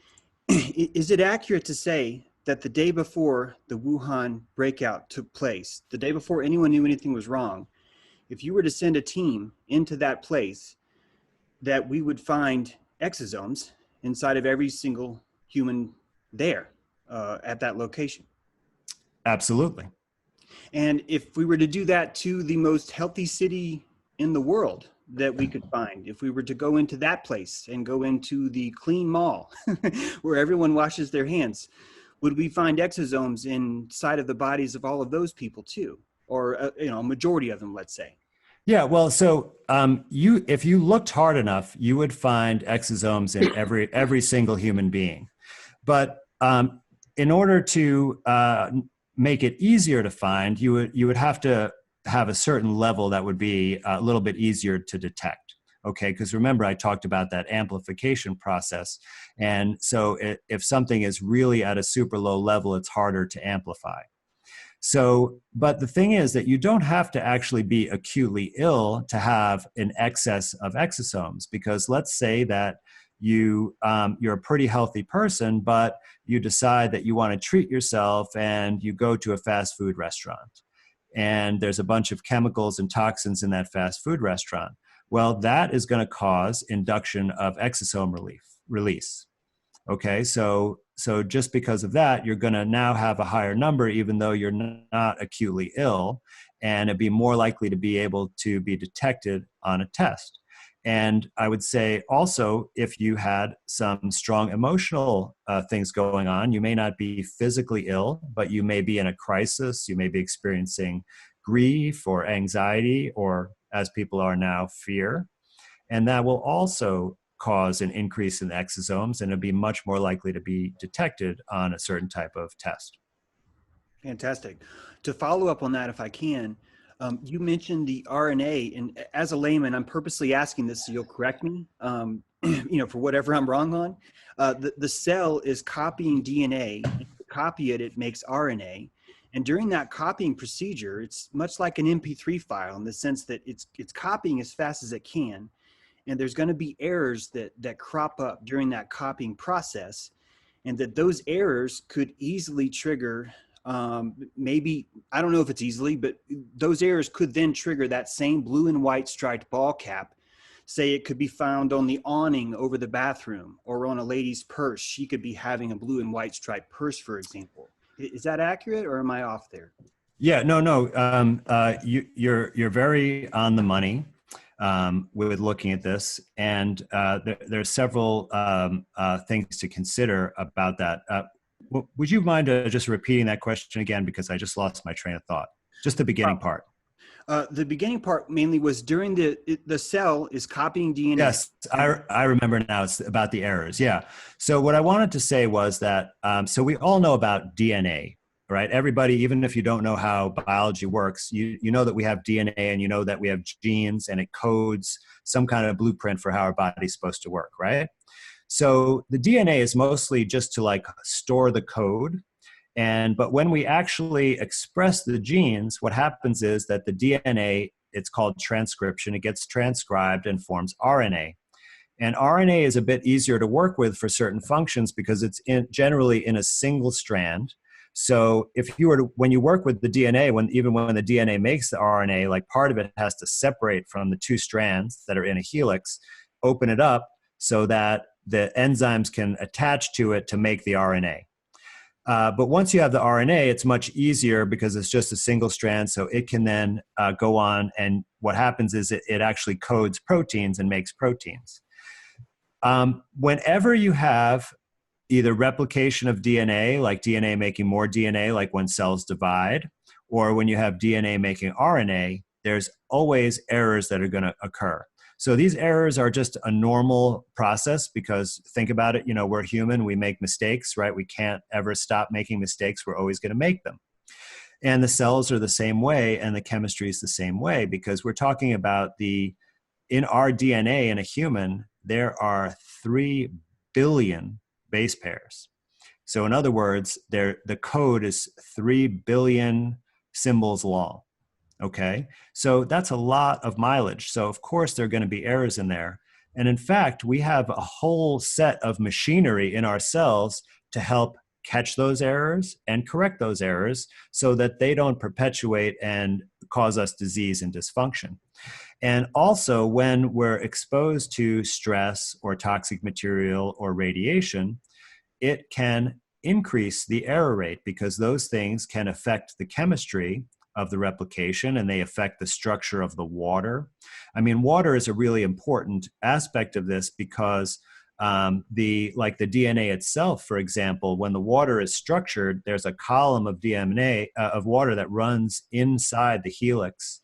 Is it accurate to say that the day before the Wuhan breakout took place, the day before anyone knew anything was wrong, if you were to send a team into that place, that we would find exosomes inside of every single human there at that location? Absolutely. And if we were to do that to the most healthy city in the world that we could find, if we were to go into that place and go into the clean mall where everyone washes their hands, would we find exosomes inside of the bodies of all of those people too? Or, a majority of them, let's say? Yeah, well, so if you looked hard enough, you would find exosomes in every single human being. But in order to make it easier to find, you would have to have a certain level that would be a little bit easier to detect. Okay, because remember, I talked about that amplification process. And so if something is really at a super low level, it's harder to amplify. So, but the thing is that you don't have to actually be acutely ill to have an excess of exosomes, because let's say that you're a pretty healthy person, but you decide that you want to treat yourself and you go to a fast food restaurant, and there's a bunch of chemicals and toxins in that fast food restaurant. Well, that is going to cause induction of exosome release. Okay, so just because of that, you're going to now have a higher number, even though you're not acutely ill, and it'd be more likely to be able to be detected on a test. And I would say also, if you had some strong emotional things going on, you may not be physically ill, but you may be in a crisis. You may be experiencing grief or anxiety, or as people are now, fear. And that will also cause an increase in exosomes, and it'll be much more likely to be detected on a certain type of test. Fantastic. To follow up on that, if I can, you mentioned the RNA, and as a layman, I'm purposely asking this so you'll correct me, for whatever I'm wrong on. The cell is copying DNA. To copy it, it makes RNA. And during that copying procedure, it's much like an MP3 file in the sense that it's copying as fast as it can. And there's going to be errors that crop up during that copying process, and that those errors could easily trigger, maybe, I don't know if it's easily, but those errors could then trigger that same blue and white striped ball cap. Say it could be found on the awning over the bathroom, or on a lady's purse. She could be having a blue and white striped purse, for example. Is that accurate, or am I off there? Yeah, no. You're very on the money with looking at this, and there's several things to consider about that. Would you mind just repeating that question again, because I just lost my train of thought? Just the beginning part. The beginning part mainly was during the cell is copying DNA. Yes, I remember now. It's about the errors. Yeah. So what I wanted to say was that, so we all know about DNA, right? Everybody, even if you don't know how biology works, you know that we have DNA, and you know that we have genes, and it codes some kind of blueprint for how our body's supposed to work, right? So the DNA is mostly just to like store the code. But when we actually express the genes, what happens is that the DNA, it's called transcription, it gets transcribed and forms RNA. And RNA is a bit easier to work with for certain functions because it's generally in a single strand. So if you were to, when you work with the DNA, even when the DNA makes the RNA, like part of it has to separate from the two strands that are in a helix, open it up so that the enzymes can attach to it to make the RNA. But once you have the RNA, it's much easier because it's just a single strand, so it can then go on, and what happens is it actually codes proteins and makes proteins. Whenever you have either replication of DNA, like DNA making more DNA, like when cells divide, or when you have DNA making RNA, there's always errors that are going to occur. So these errors are just a normal process because think about it, we're human, we make mistakes, right? We can't ever stop making mistakes. We're always going to make them. And the cells are the same way, and the chemistry is the same way, because we're talking about in our DNA in a human, there are 3 billion base pairs. So in other words, the code is 3 billion symbols long. Okay, so that's a lot of mileage. So of course there are going to be errors in there. And in fact, we have a whole set of machinery in our cells to help catch those errors and correct those errors so that they don't perpetuate and cause us disease and dysfunction. And also when we're exposed to stress or toxic material or radiation, it can increase the error rate because those things can affect the chemistry of the replication, and they affect the structure of the water. I mean, water is a really important aspect of this because the DNA itself, for example, when the water is structured, there's a column of DNA of water that runs inside the helix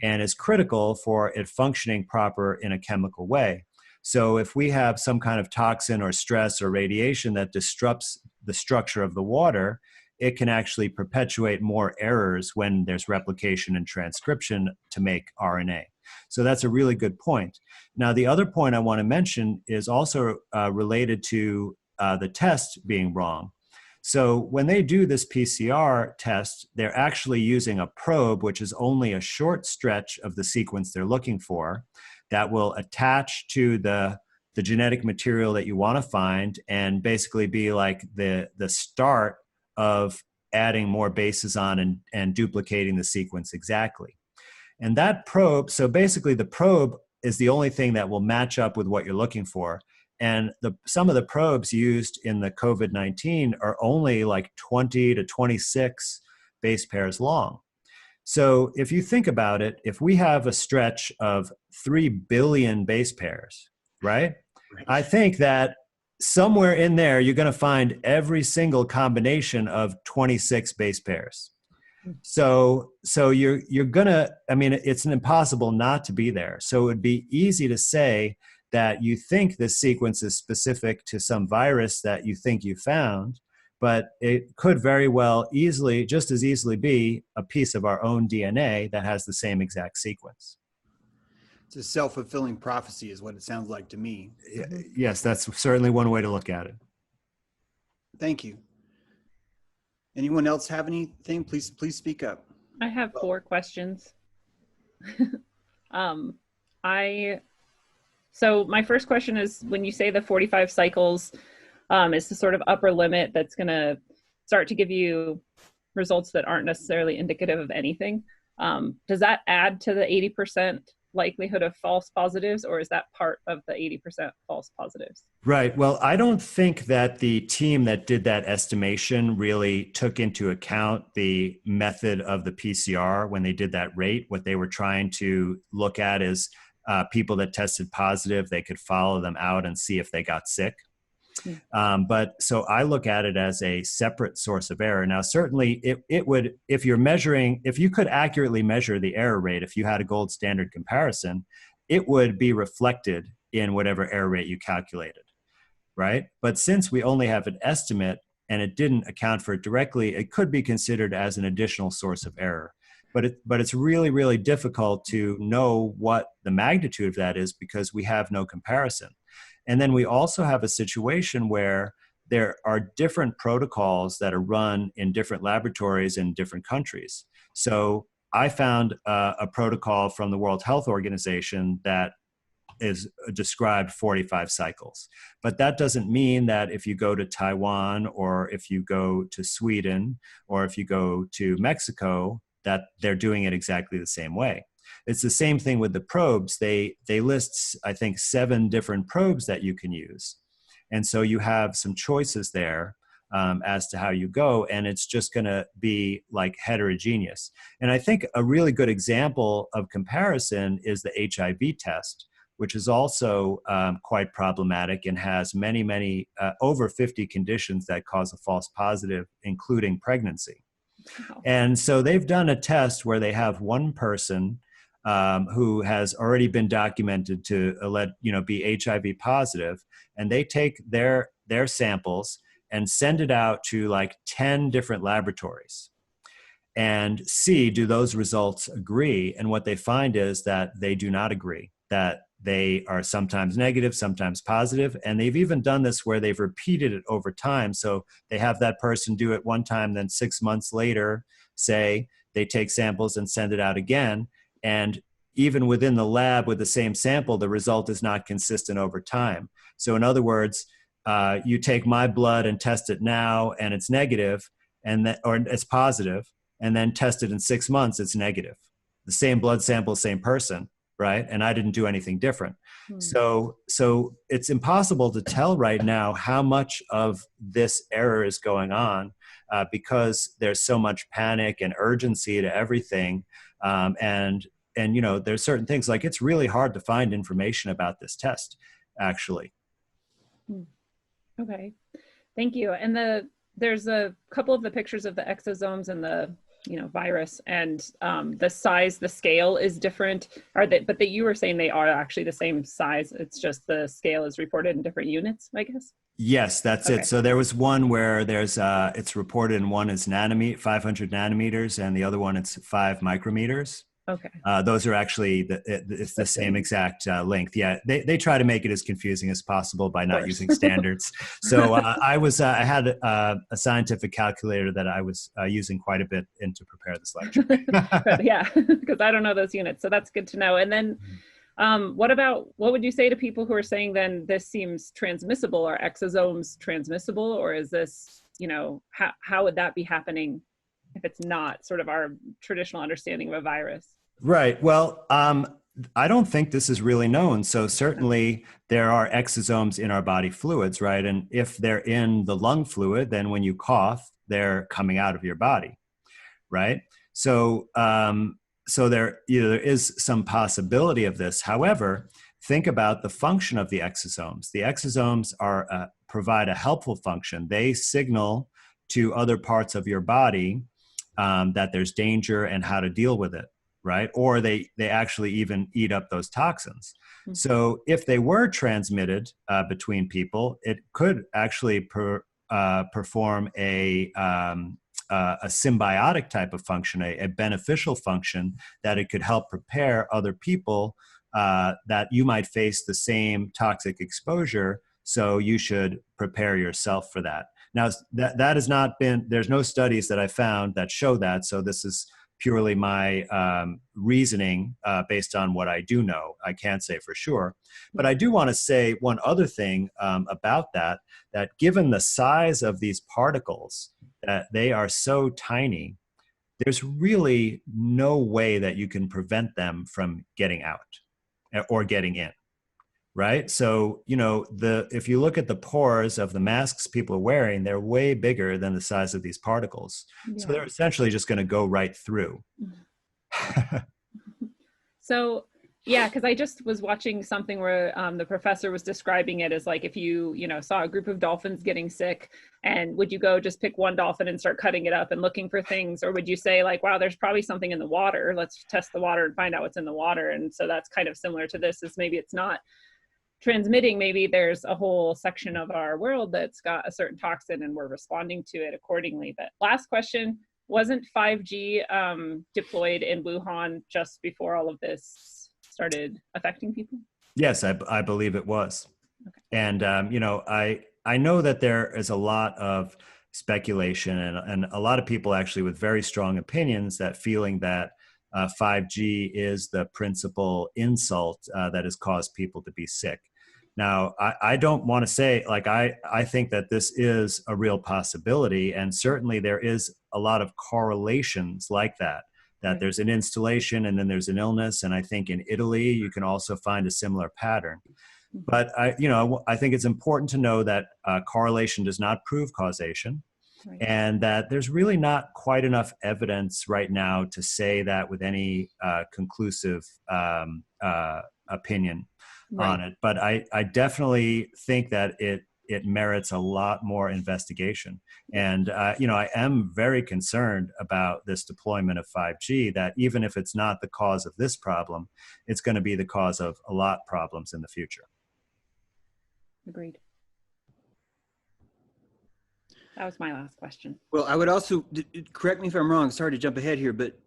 and is critical for it functioning proper in a chemical way. So if we have some kind of toxin or stress or radiation that disrupts the structure of the water, it can actually perpetuate more errors when there's replication and transcription to make RNA. So that's a really good point. Now, the other point I want to mention is also related to the test being wrong. So when they do this PCR test, they're actually using a probe, which is only a short stretch of the sequence they're looking for, that will attach to the genetic material that you want to find and basically be like the start of adding more bases on and duplicating the sequence exactly. And that probe, so basically the probe is the only thing that will match up with what you're looking for. And some of the probes used in the COVID-19 are only like 20 to 26 base pairs long. So if you think about it, if we have a stretch of 3 billion base pairs, right? I think that somewhere in there, you're going to find every single combination of 26 base pairs. So you're going to, I mean, it's impossible not to be there. So it would be easy to say that you think this sequence is specific to some virus that you think you found, but it could very well just as easily be a piece of our own DNA that has the same exact sequence. It's a self-fulfilling prophecy is what it sounds like to me. Yes, that's certainly one way to look at it. Thank you. Anyone else have anything? Please speak up. I have 4 questions. So my first question is, when you say the 45 cycles is the sort of upper limit that's going to start to give you results that aren't necessarily indicative of anything, does that add to the 80% likelihood of false positives, or is that part of the 80% false positives? Right. Well, I don't think that the team that did that estimation really took into account the method of the PCR when they did that rate. What they were trying to look at is people that tested positive, they could follow them out and see if they got sick. But so I look at it as a separate source of error. Now, certainly it would, if you could accurately measure the error rate, if you had a gold standard comparison, it would be reflected in whatever error rate you calculated, right? But since we only have an estimate and it didn't account for it directly, it could be considered as an additional source of error. But it's really, really difficult to know what the magnitude of that is because we have no comparison. And then we also have a situation where there are different protocols that are run in different laboratories in different countries. So I found a protocol from the World Health Organization that is described 45 cycles. But that doesn't mean that if you go to Taiwan or if you go to Sweden or if you go to Mexico, that they're doing it exactly the same way. It's the same thing with the probes. They list, I think, 7 different probes that you can use. And so you have some choices there as to how you go, and it's just going to be like heterogeneous. And I think a really good example of comparison is the HIV test, which is also quite problematic and has many, over 50 conditions that cause a false positive, including pregnancy. Wow. And so they've done a test where they have one person who has already been documented to be HIV positive, and they take their samples and send it out to like 10 different laboratories and see, do those results agree? And what they find is that they do not agree, that they are sometimes negative, sometimes positive. And they've even done this where they've repeated it over time. So they have that person do it one time, then 6 months later, say, they take samples and send it out again. And even within the lab with the same sample, the result is not consistent over time. So in other words, you take my blood and test it now and it's negative, or it's positive, and then test it in 6 months, it's negative. The same blood sample, same person, right? And I didn't do anything different. So it's impossible to tell right now how much of this error is going on because there's so much panic and urgency to everything. And there's certain things like it's really hard to find information about this test, actually. Okay, thank you. And there's a couple of the pictures of the exosomes and the virus, and the size, the scale is different. But that you were saying they are actually the same size. It's just the scale is reported in different units, I guess. Yes, that's it. So there was one where there's it's reported in one is 500 nanometers, and the other one it's 5 micrometers. Okay. Those are actually it's the same exact length. Yeah, they try to make it as confusing as possible by not using standards. So I had a scientific calculator that I was using quite a bit to prepare this lecture. Yeah, because I don't know those units, so that's good to know. And then, what would you say to people who are saying then this seems transmissible? Are exosomes transmissible, or is this how would that be happening if it's not sort of our traditional understanding of a virus? Right. Well, I don't think this is really known. So certainly there are exosomes in our body fluids, right? And if they're in the lung fluid, then when you cough, they're coming out of your body, right? So there is some possibility of this. However, think about the function of the exosomes. The exosomes provide a helpful function. They signal to other parts of your body that there's danger and how to deal with it, right? Or they actually even eat up those toxins. Mm-hmm. So if they were transmitted between people, it could actually perform a symbiotic type of function, a beneficial function, that it could help prepare other people that you might face the same toxic exposure. So you should prepare yourself for that. Now, that has not been, there's no studies that I found that show that. So this is purely my reasoning based on what I do know. I can't say for sure. But I do want to say one other thing about that given the size of these particles, that they are so tiny, there's really no way that you can prevent them from getting out or getting in. Right? So, if you look at the pores of the masks people are wearing, they're way bigger than the size of these particles. Yeah. So they're essentially just going to go right through. So, yeah, because I just was watching something where the professor was describing it as like if you saw a group of dolphins getting sick, and would you go just pick one dolphin and start cutting it up and looking for things? Or would you say like, wow, there's probably something in the water. Let's test the water and find out what's in the water. And so that's kind of similar to this, is maybe it's not transmitting, maybe there's a whole section of our world that's got a certain toxin and we're responding to it accordingly. But last question, wasn't 5G deployed in Wuhan just before all of this started affecting people? Yes, I believe it was. Okay. And, I know that there is a lot of speculation and a lot of people actually with very strong opinions that feeling that 5G is the principal insult that has caused people to be sick. Now, I don't want to say, like, I think that this is a real possibility, and certainly there is a lot of correlations like that, that there's an installation and then there's an illness, and I think in Italy you can also find a similar pattern. But I think it's important to know that correlation does not prove causation, Right. and that there's really not quite enough evidence right now to say that with any conclusive opinion on it. But I definitely think that it merits a lot more investigation. And I am very concerned about this deployment of 5G, that even if it's not the cause of this problem, it's going to be the cause of a lot of problems in the future. Agreed. That was my last question. Well, I would also, correct me if I'm wrong, sorry to jump ahead here, but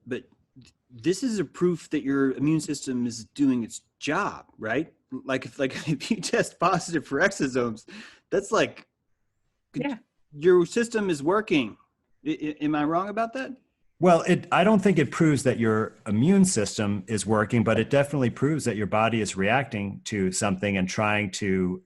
this is a proof that your immune system is doing its job, right? Like if you test positive for exosomes, that's like, your system is working. Am I wrong about that? Well, I don't think it proves that your immune system is working, but it definitely proves that your body is reacting to something and trying to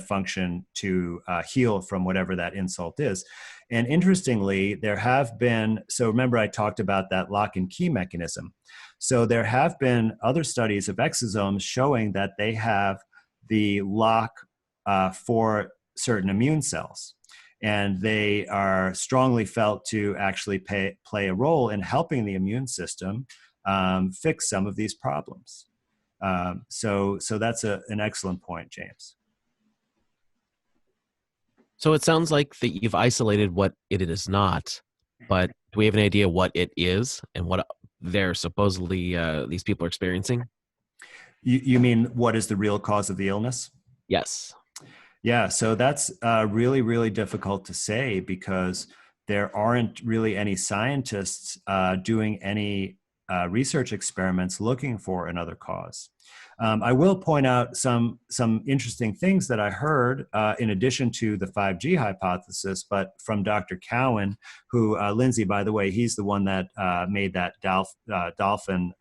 function to heal from whatever that insult is. And interestingly, there have been, so remember I talked about that lock and key mechanism. So there have been other studies of exosomes showing that they have the lock for certain immune cells. And they are strongly felt to actually play a role in helping the immune system fix some of these problems. So that's an excellent point, James. So it sounds like that you've isolated what it is not, but do we have an idea what it is and what they're supposedly these people are experiencing? You mean what is the real cause of the illness? Yes. Yeah, so that's really, really difficult to say because there aren't really any scientists doing any research experiments looking for another cause. I will point out some interesting things that I heard in addition to the 5G hypothesis, but from Dr. Cowan, who, Lindsay, by the way, he's the one that made that dolphin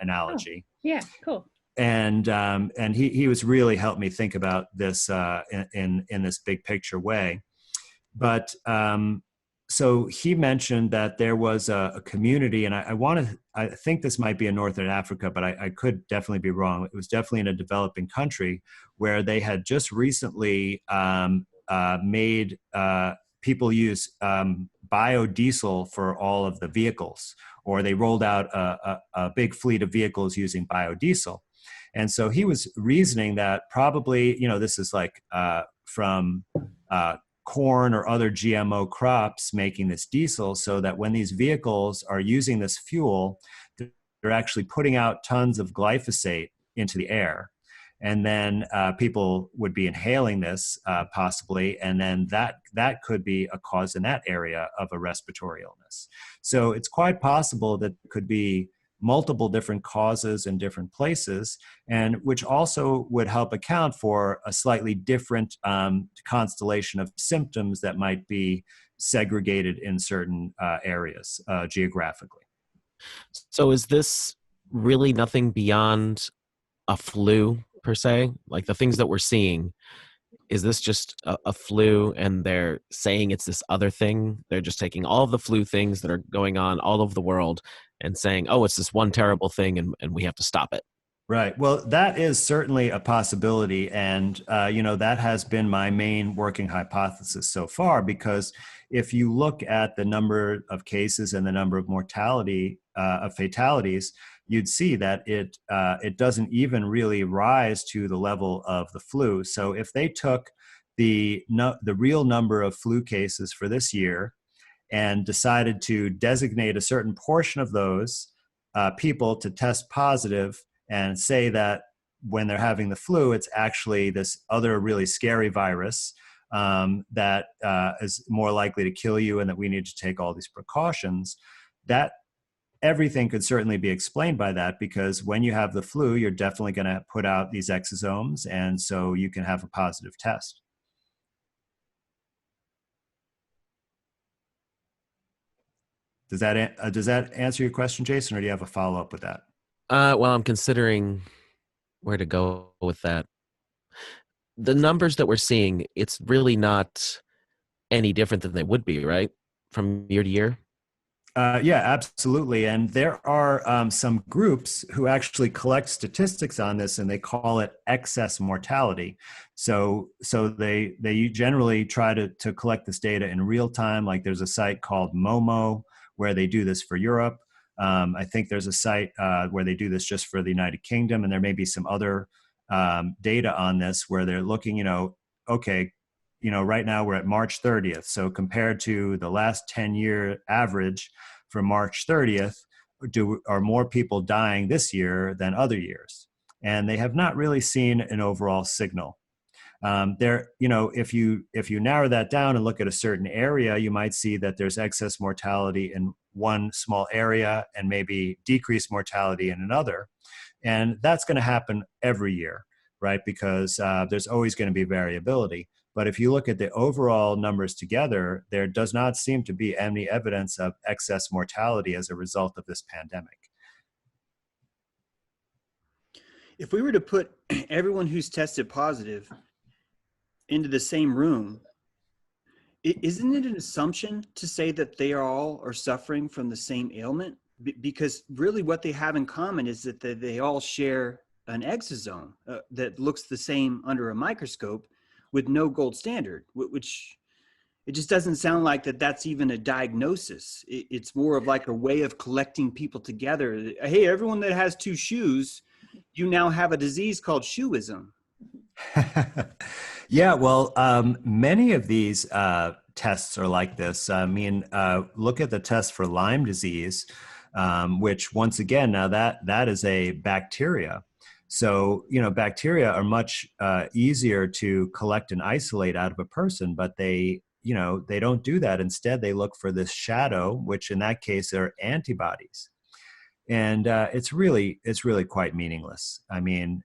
analogy. Oh, yeah, cool. And he was really helped me think about this in this big picture way. But so he mentioned that there was a community, and I think this might be in Northern Africa, but I could definitely be wrong. It was definitely in a developing country where they had just recently made people use biodiesel for all of the vehicles, or they rolled out a big fleet of vehicles using biodiesel. And so he was reasoning that probably, this is like from corn or other GMO crops making this diesel, so that when these vehicles are using this fuel, they're actually putting out tons of glyphosate into the air. And then people would be inhaling this possibly, and then that could be a cause in that area of a respiratory illness. So it's quite possible that it could be multiple different causes in different places, and which also would help account for a slightly different constellation of symptoms that might be segregated in certain areas geographically. So is this really nothing beyond a flu per se? Like the things that we're seeing, is this just a flu and they're saying it's this other thing? They're just taking all of the flu things that are going on all over the world and saying, oh, it's this one terrible thing and we have to stop it. Right. Well, that is certainly a possibility. And, that has been my main working hypothesis so far, because if you look at the number of cases and the number of fatalities, you'd see that it doesn't even really rise to the level of the flu. So if they took the real number of flu cases for this year and decided to designate a certain portion of those people to test positive and say that when they're having the flu, it's actually this other really scary virus that is more likely to kill you and that we need to take all these precautions, that everything could certainly be explained by that, because when you have the flu, you're definitely going to put out these exosomes, and so you can have a positive test. Does that answer your question, Jason, or do you have a follow up with that? Well, I'm considering where to go with that. The numbers that we're seeing, it's really not any different than they would be, right? From year to year. Yeah, absolutely. And there are some groups who actually collect statistics on this, and they call it excess mortality. So they generally try to collect this data in real time. Like there's a site called Momo where they do this for Europe. I think there's a site where they do this just for the United Kingdom, and there may be some other data on this where they're looking, okay, right now we're at March 30th. So compared to the last 10-year average for March 30th, are more people dying this year than other years? And they have not really seen an overall signal. If you narrow that down and look at a certain area, you might see that there's excess mortality in one small area and maybe decreased mortality in another. And that's going to happen every year, right? Because there's always going to be variability. But if you look at the overall numbers together, there does not seem to be any evidence of excess mortality as a result of this pandemic. If we were to put everyone who's tested positive into the same room, isn't it an assumption to say that they all are suffering from the same ailment? Because really what they have in common is that they all share an exosome that looks the same under a microscope, with no gold standard, which it just doesn't sound like that's even a diagnosis. It's more of like a way of collecting people together. Hey, everyone that has two shoes, you now have a disease called shoeism. Yeah, well, many of these tests are like this. I mean, look at the test for Lyme disease, which once again, now that is a bacteria. So, bacteria are much easier to collect and isolate out of a person, but they don't do that. Instead, they look for this shadow, which in that case are antibodies. And it's really quite meaningless. I mean,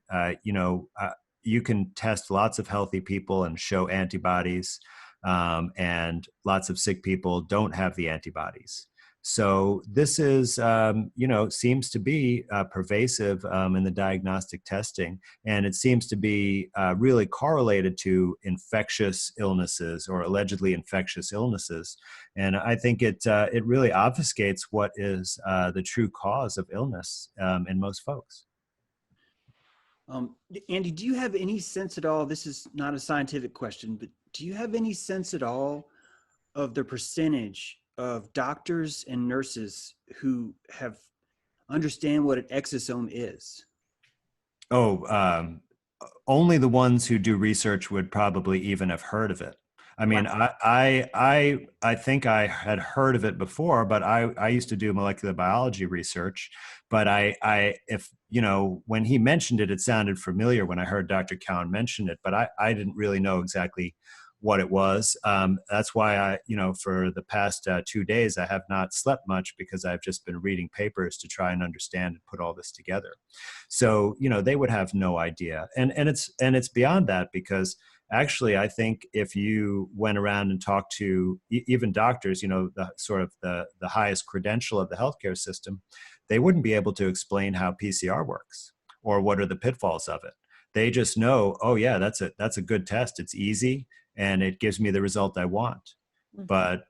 you can test lots of healthy people and show antibodies, and lots of sick people don't have the antibodies. So this is, seems to be pervasive in the diagnostic testing, and it seems to be really correlated to infectious illnesses or allegedly infectious illnesses. And I think it really obfuscates what is the true cause of illness in most folks. Andy, do you have any sense at all, this is not a scientific question, but do you have any sense at all of the percentage of doctors and nurses who understand what an exosome is? Only the ones who do research would probably even have heard of it. I mean, wow. I think I had heard of it before, but I used to do molecular biology research. But when he mentioned it, it sounded familiar when I heard Dr. Cowan mention it, but I didn't really know exactly what it was. That's why for the past 2 days, I have not slept much because I've just been reading papers to try and understand and put all this together. So, they would have no idea. And it's beyond that, because actually, I think if you went around and talked to even doctors, the highest credential of the healthcare system, they wouldn't be able to explain how PCR works or what are the pitfalls of it. They just know, oh yeah, that's a good test. It's easy and it gives me the result I want. Mm-hmm. But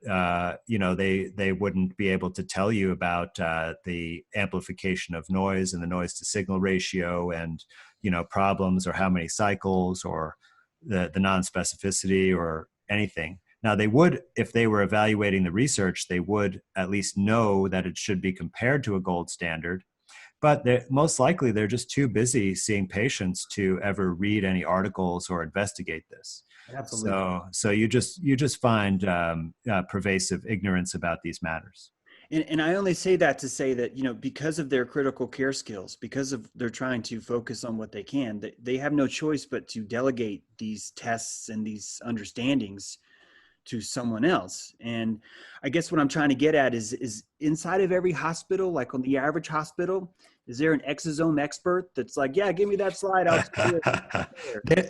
they wouldn't be able to tell you about the amplification of noise and the noise to signal ratio and problems or how many cycles or the non-specificity or anything. Now they would, if they were evaluating the research, they would at least know that it should be compared to a gold standard, but most likely they're just too busy seeing patients to ever read any articles or investigate this. Absolutely. So you just find pervasive ignorance about these matters. And I only say that to say that, because of their critical care skills, because of they're trying to focus on what they can, they have no choice but to delegate these tests and these understandings to someone else. And I guess what I'm trying to get at is inside of every hospital, like on the average hospital, is there an exosome expert that's like, yeah, give me that slide.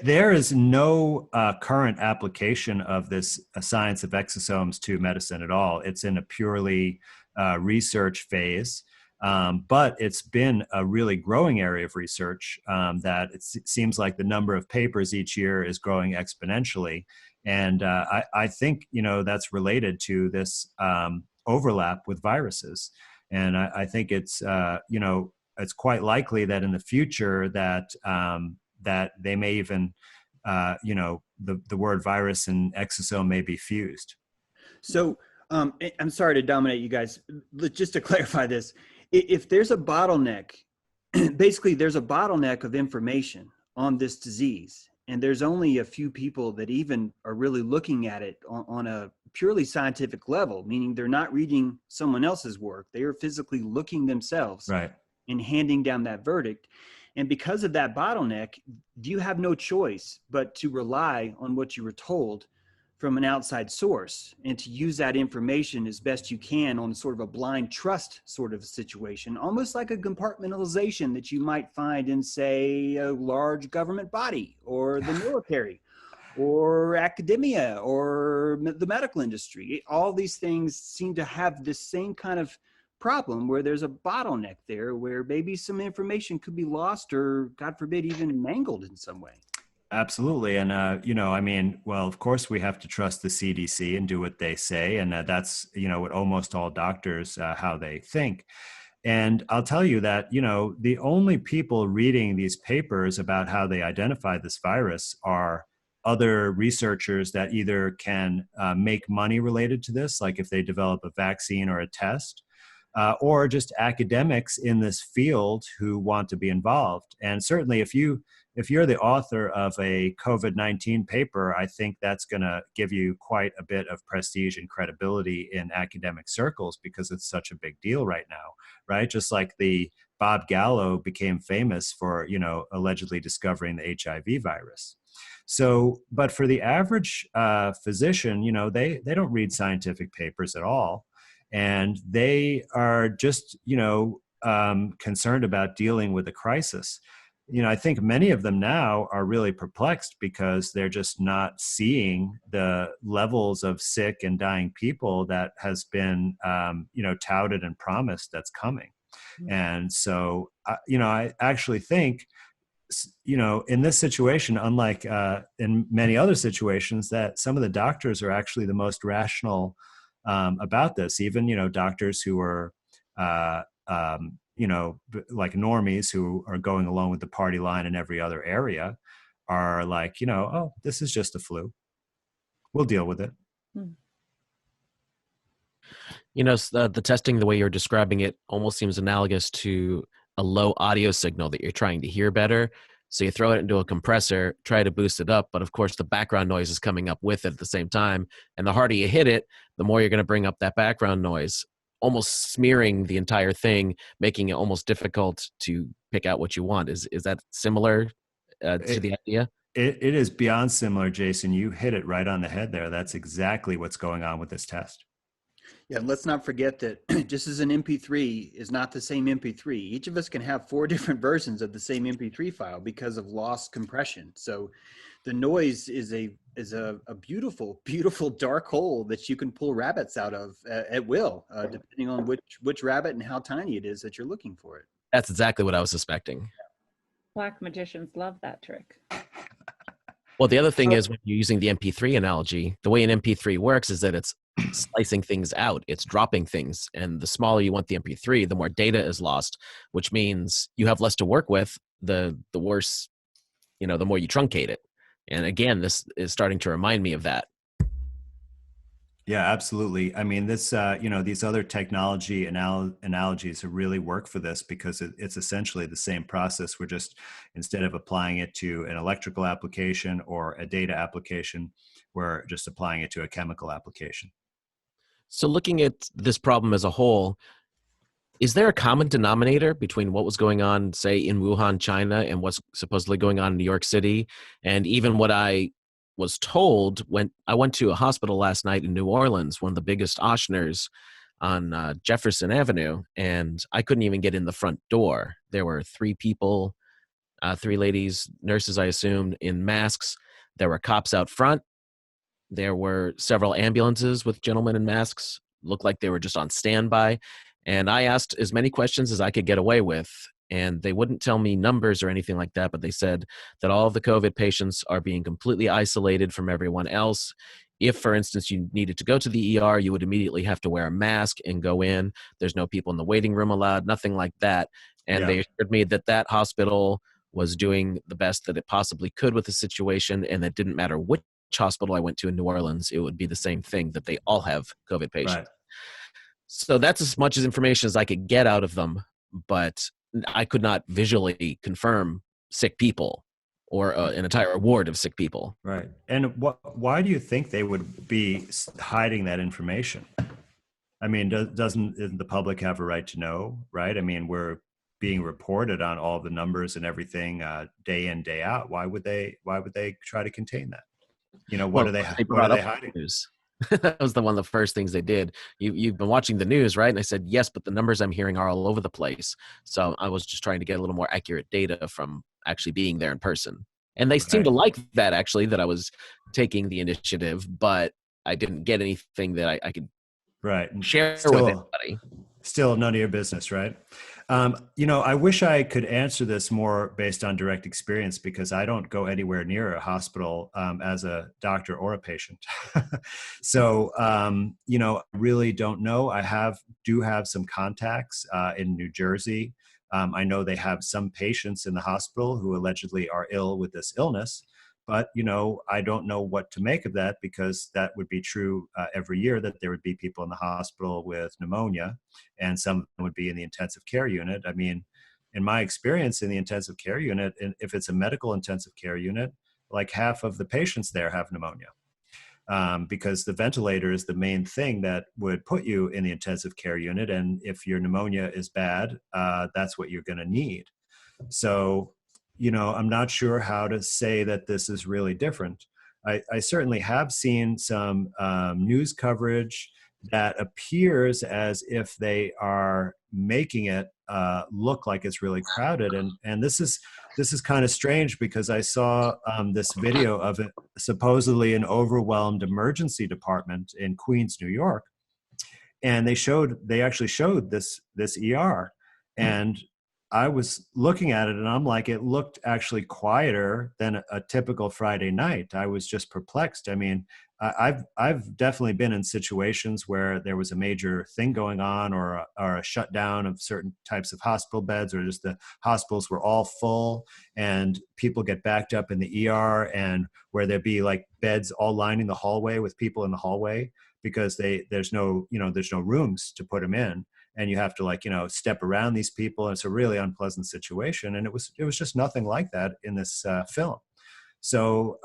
There is no current application of this science of exosomes to medicine at all. It's in a purely research phase. But it's been a really growing area of research that seems like the number of papers each year is growing exponentially. And I think, that's related to this overlap with viruses. And I think it's, it's quite likely that in the future that that they may even, the word virus and exosome may be fused. So I'm sorry to dominate you guys. Just to clarify this, if there's a bottleneck, basically there's a bottleneck of information on this disease, and there's only a few people that even are really looking at it on a purely scientific level, meaning they're not reading someone else's work. They are physically looking themselves Right. and handing down that verdict. And because of that bottleneck, you have no choice but to rely on what you were told from an outside source and to use that information as best you can on sort of a blind trust sort of situation, almost like a compartmentalization that you might find in, say, a large government body or the military or academia or the medical industry. All these things seem to have this same kind of problem where there's a bottleneck there where maybe some information could be lost or, God forbid, even mangled in some way. Absolutely. And, well, of course we have to trust the CDC and do what they say. And that's, what almost all doctors, how they think. And I'll tell you that, the only people reading these papers about how they identify this virus are other researchers that either can make money related to this, like if they develop a vaccine or a test, or just academics in this field who want to be involved. And certainly if you're the author of a COVID-19 paper, I think that's going to give you quite a bit of prestige and credibility in academic circles because it's such a big deal right now, right? Just like the Bob Gallo became famous for, allegedly discovering the HIV virus. So, but for the average physician, they don't read scientific papers at all. And they are just, concerned about dealing with the crisis. I think many of them now are really perplexed because they're just not seeing the levels of sick and dying people that has been, touted and promised that's coming. And so, I actually think, in this situation, unlike in many other situations, that some of the doctors are actually the most rational about this. Even, doctors who are, like normies who are going along with the party line in every other area are like, oh, this is just a flu. We'll deal with it. The testing, the way you're describing it, almost seems analogous to a low audio signal that you're trying to hear better. So you throw it into a compressor, try to boost it up, but of course the background noise is coming up with it at the same time. And the harder you hit it, the more you're going to bring up that background noise, almost smearing the entire thing, making it almost difficult to pick out what you want. Is that similar to the idea? It is beyond similar, Jason. You hit it right on the head there. That's exactly what's going on with this test. Yeah, let's not forget that just as an MP3 is not the same MP3, each of us can have 4 different versions of the same MP3 file because of lost compression. So the noise is a beautiful, beautiful dark hole that you can pull rabbits out of at will, depending on which rabbit and how tiny it is that you're looking for it. That's exactly what I was suspecting. Black magicians love that trick. Well, the other thing is when you're using the MP3 analogy, the way an MP3 works is that it's slicing things out. It's dropping things. And the smaller you want the MP3, the more data is lost, which means you have less to work with, the worse, the more you truncate it. And again, this is starting to remind me of that. Yeah, absolutely. I mean, this, these other technology analogies really work for this because it's essentially the same process. We're just, instead of applying it to an electrical application or a data application, we're just applying it to a chemical application. So looking at this problem as a whole, is there a common denominator between what was going on, say, in Wuhan, China, and what's supposedly going on in New York City? And even what I was told when I went to a hospital last night in New Orleans, one of the biggest Ochners on Jefferson Avenue, and I couldn't even get in the front door. There were 3 people, 3 ladies, nurses, I assumed, in masks. There were cops out front. There were several ambulances with gentlemen in masks looked like they were just on standby. And I asked as many questions as I could get away with, and they wouldn't tell me numbers or anything like that, but they said that all of the COVID patients are being completely isolated from everyone else. If, for instance, you needed to go to the ER, you would immediately have to wear a mask and go in. There's no people in the waiting room allowed, nothing like that. And Yeah. they assured me that that hospital was doing the best that it possibly could with the situation, and it didn't matter which hospital I went to in New Orleans, it would be the same thing, that they all have COVID patients. Right. So that's as much as information as I could get out of them, but I could not visually confirm sick people or an entire ward of sick people. Right. And why do you think they would be hiding that isn't the public have a right to know, right? I mean, we're being reported on all the numbers and everything day in, day out. Why would they try to contain that? What are they hiding? News. That was one of the first things they did. You've been watching the news, right? And I said, yes, but the numbers I'm hearing are all over the place. So I was just trying to get a little more accurate data from actually being there in person. And they seemed to like that, actually, that I was taking the initiative, but I didn't get anything that I could share with anybody. Still none of your business, right? I wish I could answer this more based on direct experience, because I don't go anywhere near a hospital as a doctor or a patient. So, really don't know. I do have some contacts in New Jersey. I know they have some patients in the hospital who allegedly are ill with this illness. But, I don't know what to make of that, because that would be true every year, that there would be people in the hospital with pneumonia, and some would be in the intensive care unit. I mean, in my experience in the intensive care unit, if it's a medical intensive care unit, like half of the patients there have pneumonia, because the ventilator is the main thing that would put you in the intensive care unit. And if your pneumonia is bad, that's what you're going to need. So, I'm not sure how to say that this is really different. I certainly have seen some news coverage that appears as if they are making it look like it's really crowded. And this is kind of strange, because I saw this video of it, supposedly an overwhelmed emergency department in Queens, New York. And they actually showed this ER. And I was looking at it and I'm like, it looked actually quieter than a typical Friday night. I was just perplexed. I mean, I've definitely been in situations where there was a major thing going on, or a shutdown of certain types of hospital beds, or just the hospitals were all full and people get backed up in the ER, and where there'd be like beds all lining the hallway with people in the hallway, because there's no rooms to put them in. And you have to step around these people. And it's a really unpleasant situation. And it was just nothing like that in this film. So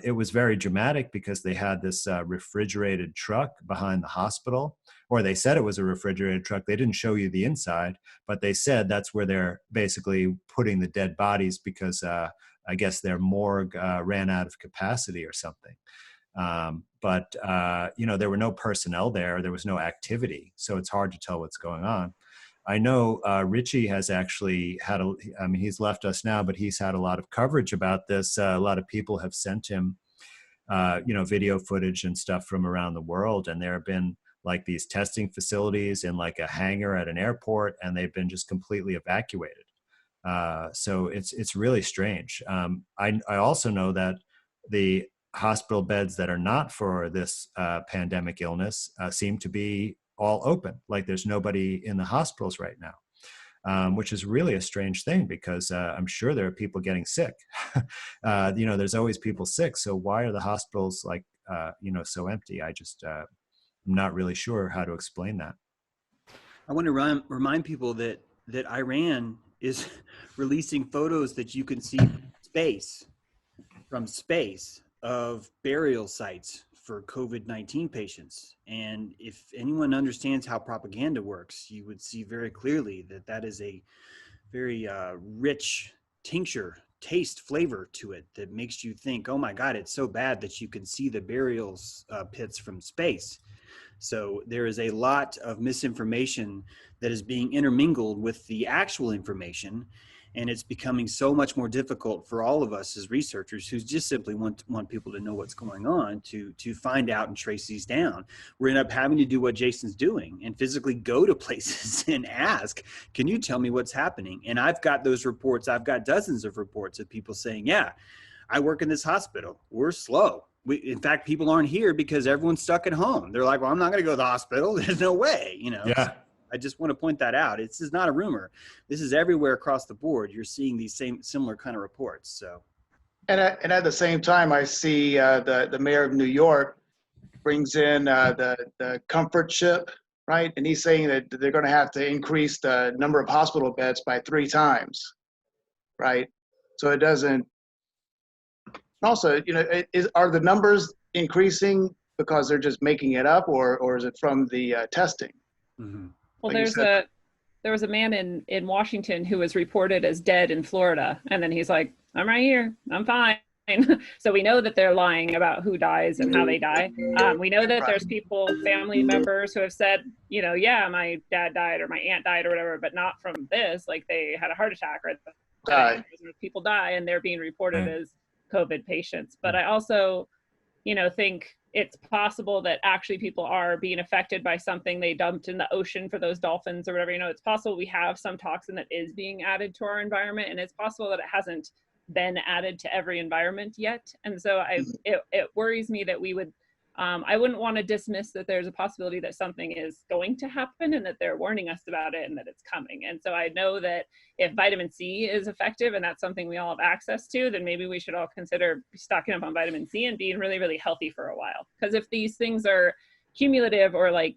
it was very dramatic, because they had this refrigerated truck behind the hospital, or they said it was a refrigerated truck. They didn't show you the inside, but they said that's where they're basically putting the dead bodies, because I guess their morgue ran out of capacity or something. But there were no personnel there. There was no activity. So it's hard to tell what's going on. I know Richie has actually had he's left us now, but he's had a lot of coverage about this. A lot of people have sent him, video footage and stuff from around the world. And there have been like these testing facilities in like a hangar at an airport, and they've been just completely evacuated. So it's really strange. I also know that the hospital beds that are not for this pandemic illness seem to be all open. Like there's nobody in the hospitals right now, which is really a strange thing, because I'm sure there are people getting sick. There's always people sick. So why are the hospitals so empty? I'm not really sure how to explain that. I want to remind people that Iran is releasing photos that you can see from space of burial sites for COVID-19 patients. And if anyone understands how propaganda works, you would see very clearly that is a very rich taste flavor to it that makes you think, oh my God, it's so bad that you can see the burial pits from space. So there is a lot of misinformation that is being intermingled with the actual information. And it's becoming so much more difficult for all of us as researchers who just simply want people to know what's going on to find out and trace these down. We end up having to do what Jason's doing and physically go to places and ask, can you tell me what's happening? And I've got those reports. I've got dozens of reports of people saying, yeah, I work in this hospital. We're slow. In fact, people aren't here because everyone's stuck at home. They're like, well, I'm not going to go to the hospital. There's no way, Yeah. So I just want to point that out. This is not a rumor. This is everywhere across the board. You're seeing these similar kind of reports. So, and at the same time, I see the mayor of New York brings in the comfort ship, right? And he's saying that they're going to have to increase the number of hospital beds by 3 times, right? So it doesn't. Also, are the numbers increasing because they're just making it up, or is it from the testing? mm-hmm. Well, Like there was a man in Washington who was reported as dead in Florida, and then he's like, I'm right here, I'm fine. So we know that they're lying about who dies and how they die. We know that there's people, family members who have said, yeah, my dad died or my aunt died or whatever, but not from this. Like they had a heart attack or people die and they're being reported as COVID patients. But I also, think it's possible that actually people are being affected by something they dumped in the ocean for those dolphins or whatever. It's possible we have some toxin that is being added to our environment, and it's possible that it hasn't been added to every environment yet. And so it worries me that we would, I wouldn't want to dismiss that there's a possibility that something is going to happen and that they're warning us about it and that it's coming. And so I know that if vitamin C is effective and that's something we all have access to, then maybe we should all consider stocking up on vitamin C and being really, really healthy for a while. Because if these things are cumulative or like,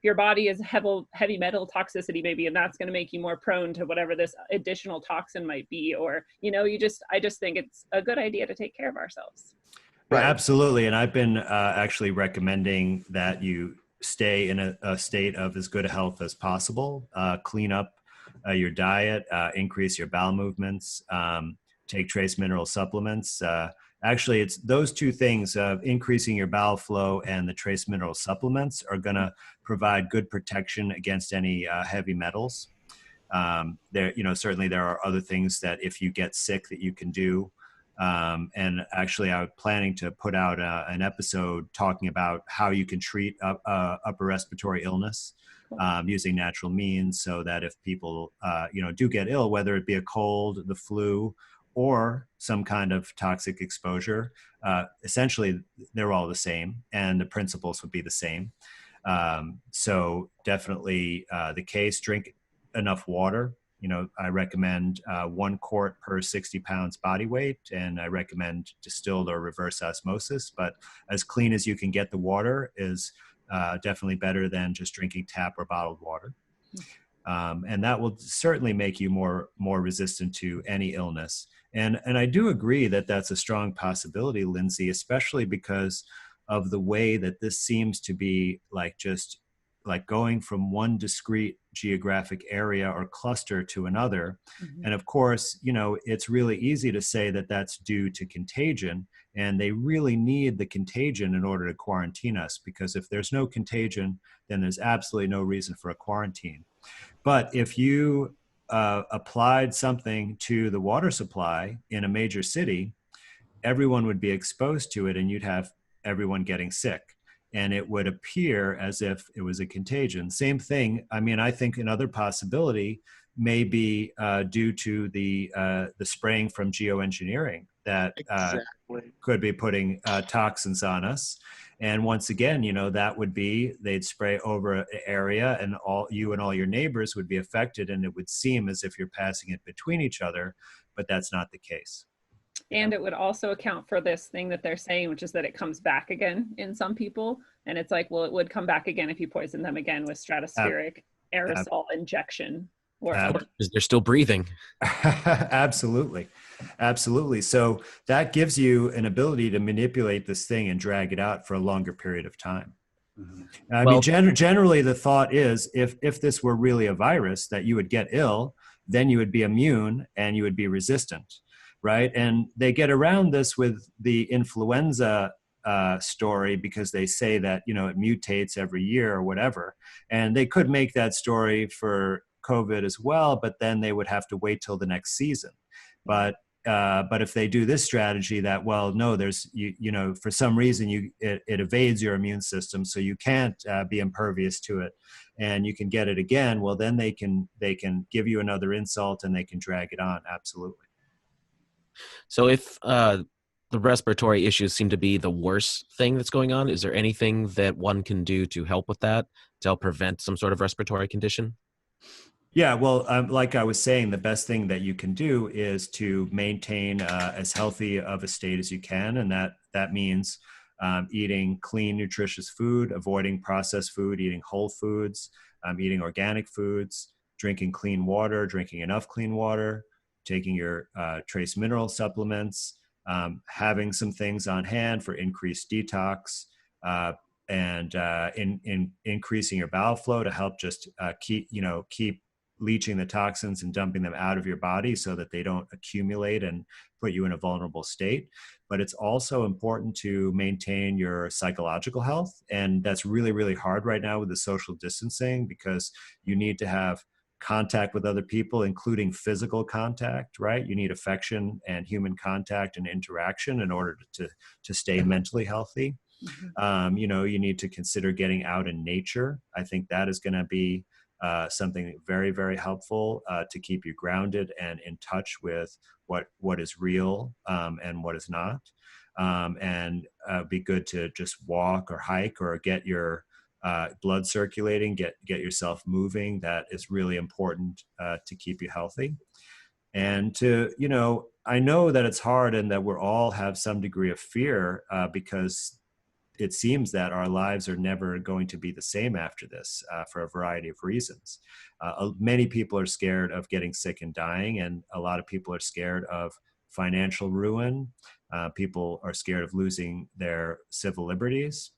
your body is heavy metal toxicity maybe, and that's going to make you more prone to whatever this additional toxin might be, or, I just think it's a good idea to take care of ourselves. Right. Absolutely. And I've been actually recommending that you stay in a state of as good a health as possible, clean up your diet, increase your bowel movements, take trace mineral supplements. Actually, it's those two things of increasing your bowel flow and the trace mineral supplements are going to provide good protection against any heavy metals. Certainly there are other things that if you get sick that you can do. And actually, I'm planning to put out an episode talking about how you can treat upper respiratory illness using natural means, so that if people, do get ill, whether it be a cold, the flu, or some kind of toxic exposure, essentially they're all the same, and the principles would be the same. So definitely the case, drink enough water. I recommend 1 quart per 60 pounds body weight, and I recommend distilled or reverse osmosis, but as clean as you can get the water is definitely better than just drinking tap or bottled water. And that will certainly make you more resistant to any illness. And I do agree that that's a strong possibility, Lindsay, especially because of the way that this seems to be just going from one discrete geographic area or cluster to another. Mm-hmm. And of course, it's really easy to say that that's due to contagion, and they really need the contagion in order to quarantine us, because if there's no contagion, then there's absolutely no reason for a quarantine. But if you applied something to the water supply in a major city, everyone would be exposed to it and you'd have everyone getting sick. And it would appear as if it was a contagion. Same thing. I mean, I think another possibility may be due to the spraying from geoengineering that could be putting toxins on us. And once again, that would be, they'd spray over an area and all your neighbors would be affected, and it would seem as if you're passing it between each other, but that's not the case. And it would also account for this thing that they're saying, which is that it comes back again in some people. And it's like, well, it would come back again if you poison them again with stratospheric aerosol injection. Because they're still breathing. Absolutely. So that gives you an ability to manipulate this thing and drag it out for a longer period of time. Mm-hmm. I mean, generally the thought is if this were really a virus, that you would get ill, then you would be immune and you would be resistant. Right. And they get around this with the influenza story because they say that, it mutates every year or whatever. And they could make that story for COVID as well, but then they would have to wait till the next season. But if they do this strategy that, well, no, there's, you know, for some reason it evades your immune system, so you can't be impervious to it, and you can get it again. Well, then they can give you another insult and they can drag it on. Absolutely. So if the respiratory issues seem to be the worst thing that's going on, is there anything that one can do to help with that, to help prevent some sort of respiratory condition? Yeah, well, like I was saying, the best thing that you can do is to maintain as healthy of a state as you can, and that means eating clean, nutritious food, avoiding processed food, eating whole foods, eating organic foods, drinking clean water, drinking enough clean water, taking your trace mineral supplements, having some things on hand for increased detox, and increasing your bowel flow to help just keep leaching the toxins and dumping them out of your body so that they don't accumulate and put you in a vulnerable state. But it's also important to maintain your psychological health. And that's really, really hard right now with the social distancing, because you need to have contact with other people, including physical contact, right? You need affection and human contact and interaction in order to stay mentally healthy. You know, you need to consider getting out in nature. I think that is going to be something very, very helpful to keep you grounded and in touch with what is real and what is not. And be good to just walk or hike or get your blood circulating, get yourself moving. That is really important to keep you healthy. And to, you know, I know that it's hard and that we're all have some degree of fear because it seems that our lives are never going to be the same after this for a variety of reasons. Many people are scared of getting sick and dying, and a lot of people are scared of financial ruin. People are scared of losing their civil liberties.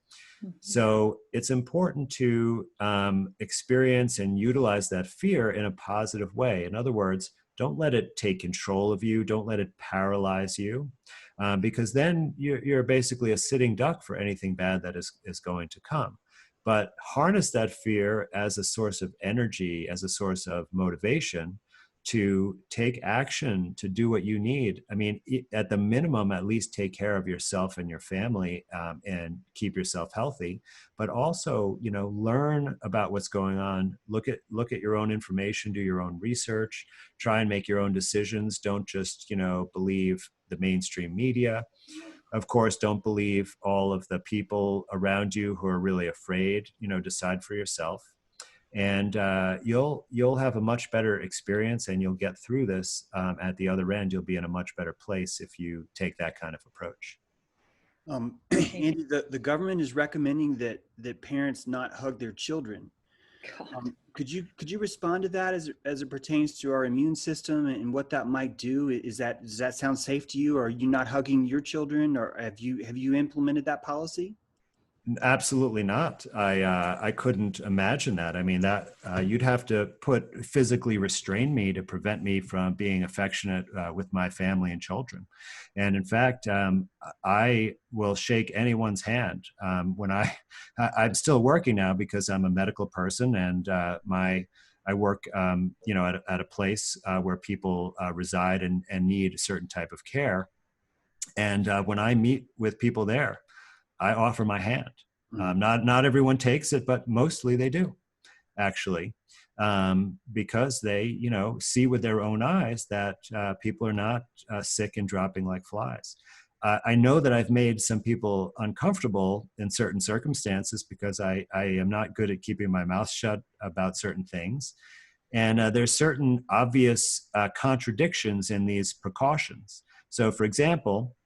So it's important to experience and utilize that fear in a positive way. In other words, don't let it take control of you. Don't let it paralyze you. Because then you're basically a sitting duck for anything bad that is going to come. But harness that fear as a source of energy, as a source of motivation to take action, to do what you need. I mean, at the minimum, at least take care of yourself and your family and keep yourself healthy. But also, you know, learn about what's going on. Look at your own information, do your own research, try and make your own decisions. Don't just, you know, believe the mainstream media. Of course, don't believe all of the people around you who are really afraid. You know, decide for yourself. And you'll have a much better experience, and you'll get through this at the other end. You'll be in a much better place if you take that kind of approach. Andy, the government is recommending that parents not hug their children. Could you respond to that as it pertains to our immune system and what that might do? Does that sound safe to you? Or are you not hugging your children, or have you implemented that policy? Absolutely not. I couldn't imagine that. I mean, that you'd have to physically restrain me to prevent me from being affectionate with my family and children. And in fact, I will shake anyone's hand when I'm still working now because I'm a medical person, and I work, you know, at a place where people reside and need a certain type of care. And when I meet with people there, I offer my hand. Not everyone takes it, but mostly they do, actually, because they, you know, see with their own eyes that people are not sick and dropping like flies. I know that I've made some people uncomfortable in certain circumstances because I am not good at keeping my mouth shut about certain things. And there's certain obvious contradictions in these precautions. So, for example,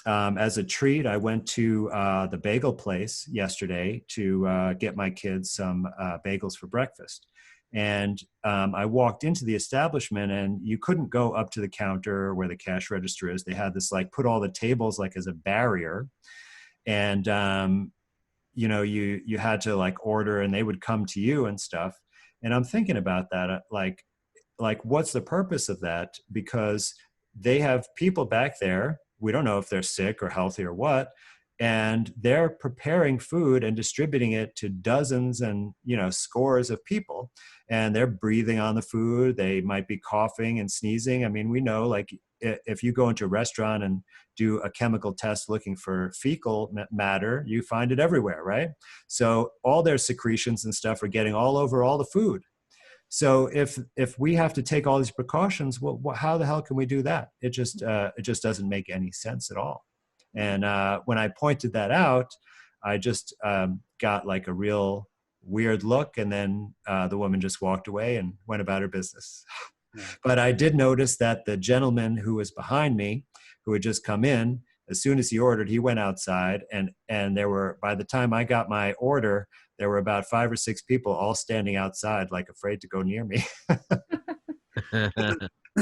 as a treat, I went to the bagel place yesterday to get my kids some bagels for breakfast. And I walked into the establishment, and you couldn't go up to the counter where the cash register is. They had this, like, put all the tables like as a barrier. And, you know, you had to like order, and they would come to you and stuff. And I'm thinking about that, like what's the purpose of that? Because they have people back there. We don't know if they're sick or healthy or what. and they're preparing food and distributing it to dozens and scores of people, and they're breathing on the food. They might be coughing and sneezing. I mean, we know, like, if you go into a restaurant and do a chemical test looking for fecal matter, you find it everywhere, right? So all their secretions and stuff are getting all over all the food. So if we have to take all these precautions, well, how the hell can we do that? It just doesn't make any sense at all. And when I pointed that out, I just got like a real weird look, and then the woman just walked away and went about her business. But I did notice that the gentleman who was behind me, who had just come in, as soon as he ordered, he went outside, and there were, by the time I got my order, there were about 5 or 6 people all standing outside, like afraid to go near me.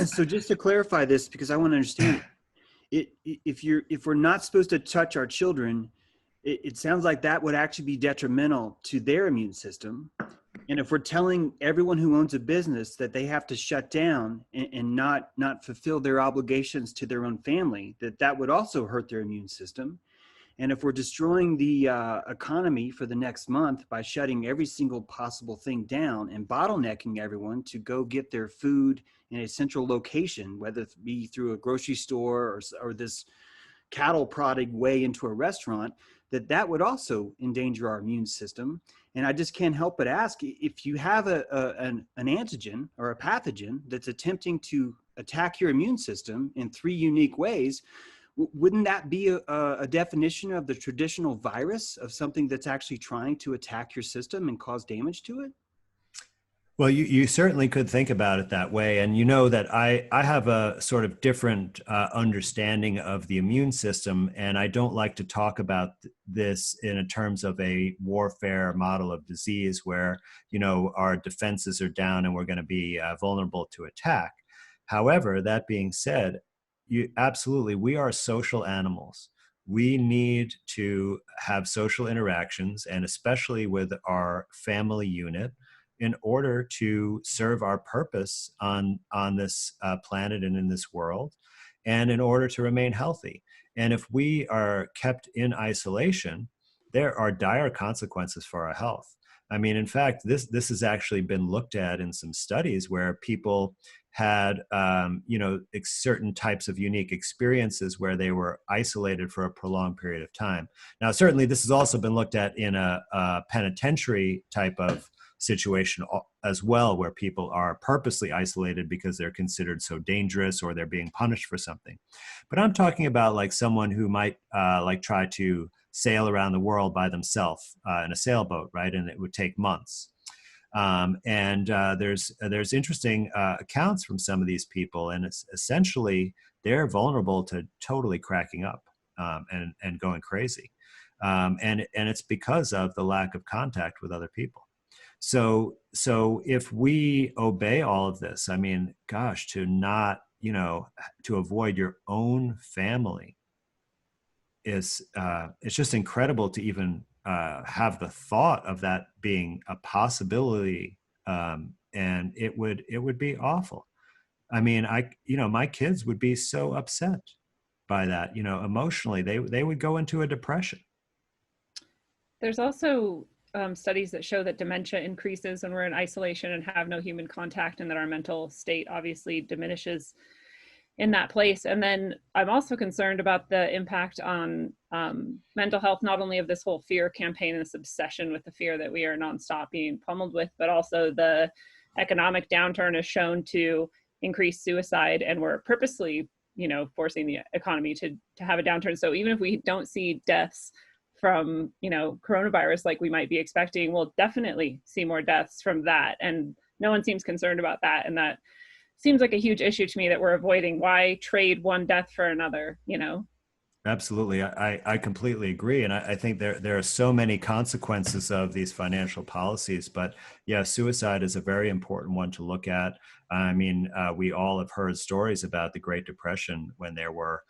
So just to clarify this, because I want to understand it, if we're not supposed to touch our children, it sounds like that would actually be detrimental to their immune system. And if we're telling everyone who owns a business that they have to shut down and not fulfill their obligations to their own family, that would also hurt their immune system. And if we're destroying the economy for the next month by shutting every single possible thing down and bottlenecking everyone to go get their food in a central location, whether it be through a grocery store or this cattle prodding way into a restaurant, that would also endanger our immune system. And I just can't help but ask, if you have an antigen or a pathogen that's attempting to attack your immune system in 3 unique ways, wouldn't that be a definition of the traditional virus, of something that's actually trying to attack your system and cause damage to it? Well, you certainly could think about it that way. And you know that I have a sort of different understanding of the immune system, and I don't like to talk about this in terms of a warfare model of disease where, our defenses are down and we're going to be vulnerable to attack. However, that being said, absolutely, we are social animals. We need to have social interactions, and especially with our family unit, in order to serve our purpose on this planet and in this world, and in order to remain healthy. And if we are kept in isolation, there are dire consequences for our health. I mean, in fact, this has actually been looked at in some studies where people had, certain types of unique experiences where they were isolated for a prolonged period of time. Now, certainly this has also been looked at in a penitentiary type of situation as well, where people are purposely isolated because they're considered so dangerous or they're being punished for something. But I'm talking about like someone who might try to sail around the world by themselves in a sailboat, right? And it would take months. There's interesting accounts from some of these people, and it's essentially they're vulnerable to totally cracking up and going crazy. And it's because of the lack of contact with other people. So if we obey all of this, I mean, gosh, to avoid your own family is, it's just incredible to even have the thought of that being a possibility. And it would be awful. I mean, my kids would be so upset by that, emotionally, they would go into a depression. There's also studies that show that dementia increases when we're in isolation and have no human contact, and that our mental state obviously diminishes in that place. And then I'm also concerned about the impact on mental health, not only of this whole fear campaign and this obsession with the fear that we are nonstop being pummeled with, but also the economic downturn is shown to increase suicide, and we're purposely, forcing the economy to have a downturn. So even if we don't see deaths from, coronavirus like we might be expecting, we'll definitely see more deaths from that. And no one seems concerned about that. And that seems like a huge issue to me that we're avoiding. Why trade one death for another, Absolutely. I completely agree. And I think there are so many consequences of these financial policies, but yeah, suicide is a very important one to look at. I mean, we all have heard stories about the Great Depression when there were,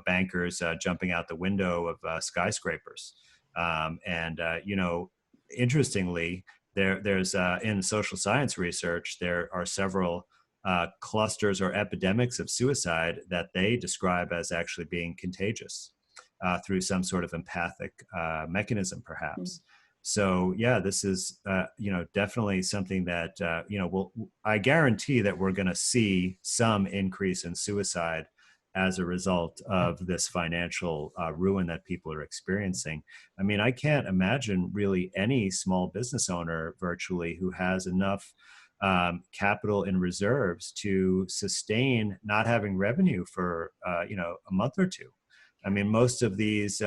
bankers jumping out the window of skyscrapers. Interestingly, there's in social science research, there are several clusters or epidemics of suicide that they describe as actually being contagious. through some sort of empathic mechanism, perhaps. So yeah, this is definitely something that I guarantee that we're going to see some increase in suicide as a result of this financial ruin that people are experiencing. I mean, I can't imagine really any small business owner virtually who has enough capital in reserves to sustain not having revenue for a month or two. I mean, most of these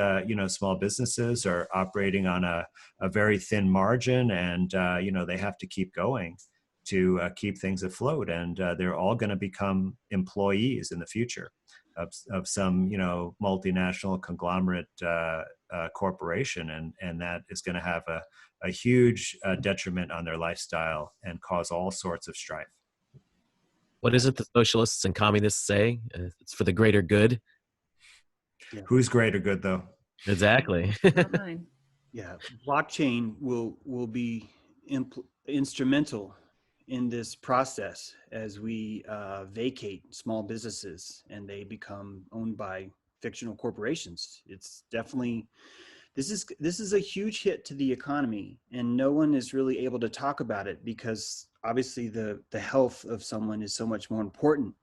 small businesses are operating on a very thin margin, and they have to keep going to keep things afloat, and they're all going to become employees in the future of some multinational conglomerate corporation, and that is going to have a huge detriment on their lifestyle and cause all sorts of strife. What is it the socialists and communists say? It's for the greater good. Yeah. Who's greater good, though? Exactly. Not mine. Yeah, blockchain will be instrumental in this process as we vacate small businesses and they become owned by fictional corporations. It's definitely, this is a huge hit to the economy, and no one is really able to talk about it because obviously the health of someone is so much more important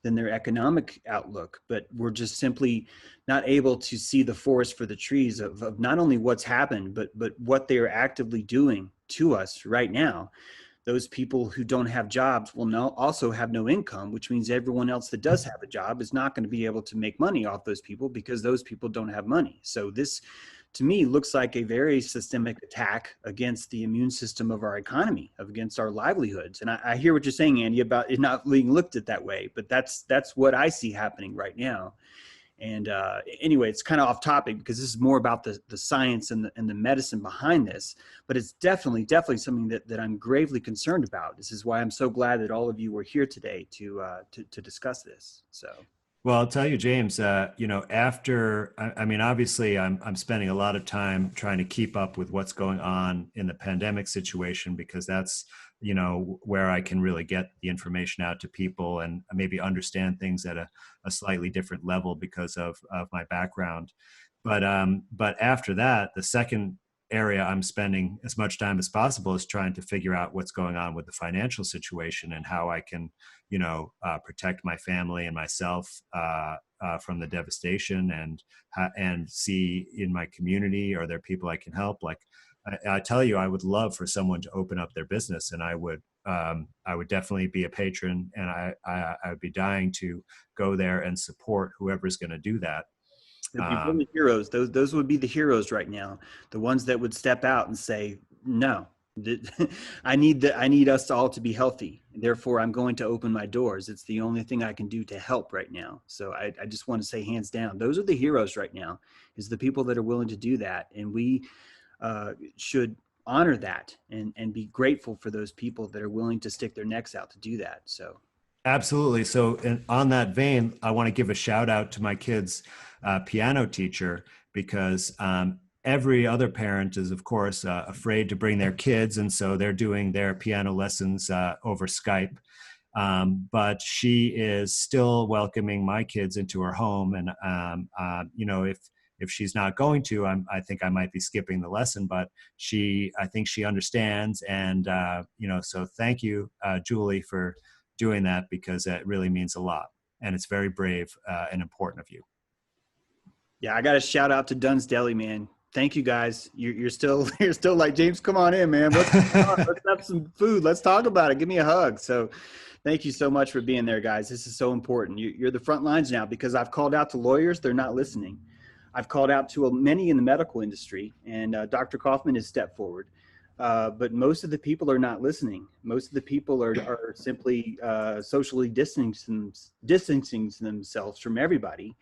than their economic outlook. But we're just simply not able to see the forest for the trees of not only what's happened, but what they are actively doing to us right now. Those people who don't have jobs will now also have no income, which means everyone else that does have a job is not going to be able to make money off those people because those people don't have money. So this, to me, looks like a very systemic attack against the immune system of our economy, against our livelihoods. And I hear what you're saying, Andy, about it not being looked at that way, but that's what I see happening right now. And anyway, it's kind of off topic because this is more about the science and the medicine behind this, but it's definitely something that I'm gravely concerned about. This is why I'm so glad that all of you were here today to discuss this. So. Well, I'll tell you, James, after, I mean, obviously I'm spending a lot of time trying to keep up with what's going on in the pandemic situation, because that's, where I can really get the information out to people and maybe understand things at a slightly different level because of my background. But after that, the second area I'm spending as much time as possible is trying to figure out what's going on with the financial situation and how I can, protect my family and myself from the devastation, and see in my community, are there people I can help? Like I tell you, I would love for someone to open up their business, and I would definitely be a patron, and I would be dying to go there and support whoever's going to do that. The heroes, those would be the heroes right now, the ones that would step out and say, no, I need us all to be healthy. Therefore, I'm going to open my doors. It's the only thing I can do to help right now. So I just want to say, hands down, those are the heroes right now, is the people that are willing to do that. And we should honor that and be grateful for those people that are willing to stick their necks out to do that. So. Absolutely. So on that vein, I want to give a shout out to my kid's piano teacher, because every other parent is, of course, afraid to bring their kids. And so they're doing their piano lessons over Skype. But she is still welcoming my kids into her home. And, if she's not going to, I think I might be skipping the lesson, but I think she understands. And, so thank you, Julie, for doing that, because it really means a lot, and it's very brave and important of you. Yeah, I got to shout out to Dunn's Deli, man. Thank you, guys. You're still like, James, come on in, man. Let's have some food. Let's talk about it. Give me a hug. So thank you so much for being there, guys. This is so important. You're the front lines now, because I've called out to lawyers. They're not listening. I've called out to many in the medical industry, and Dr. Kaufman has stepped forward. But most of the people are not listening. Most of the people are simply socially distancing themselves from everybody.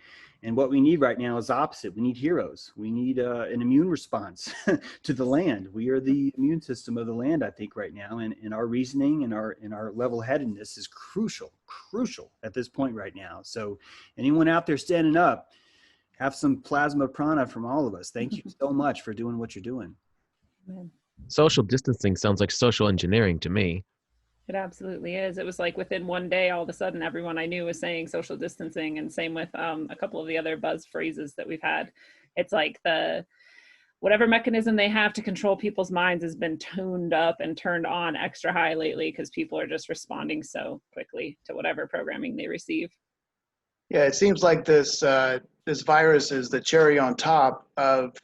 And what we need right now is opposite. We need heroes. We need an immune response to the land. We are the immune system of the land, I think, right now. And our reasoning and our level-headedness is crucial at this point right now. So anyone out there standing up, have some plasma prana from all of us. Thank you so much for doing what you're doing. Social distancing sounds like social engineering to me. It absolutely is. It was like within one day, all of a sudden, everyone I knew was saying social distancing, and same with a couple of the other buzz phrases that we've had. It's like the whatever mechanism they have to control people's minds has been tuned up and turned on extra high lately because people are just responding so quickly to whatever programming they receive. Yeah, it seems like this virus is the cherry on top of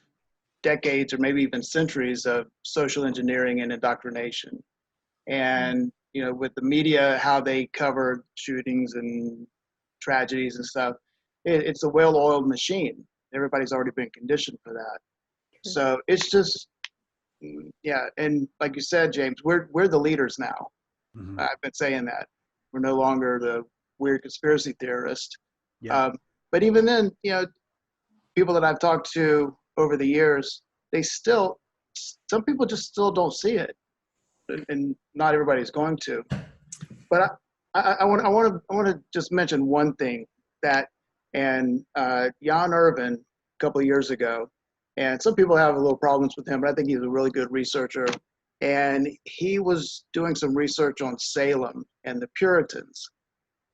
decades or maybe even centuries of social engineering and indoctrination. And with the media, how they cover shootings and tragedies and stuff, it's a well-oiled machine. Everybody's already been conditioned for that. So it's just, yeah. And like you said, James, we're the leaders now. Mhm. I've been saying that we're no longer the weird conspiracy theorist. Yeah. But even then, people that I've talked to over the years, some people just still don't see it, and not everybody's going to. But I want to just mention one thing that, and Jan Irvin a couple of years ago, and some people have a little problems with him, but I think he's a really good researcher. And he was doing some research on Salem and the Puritans.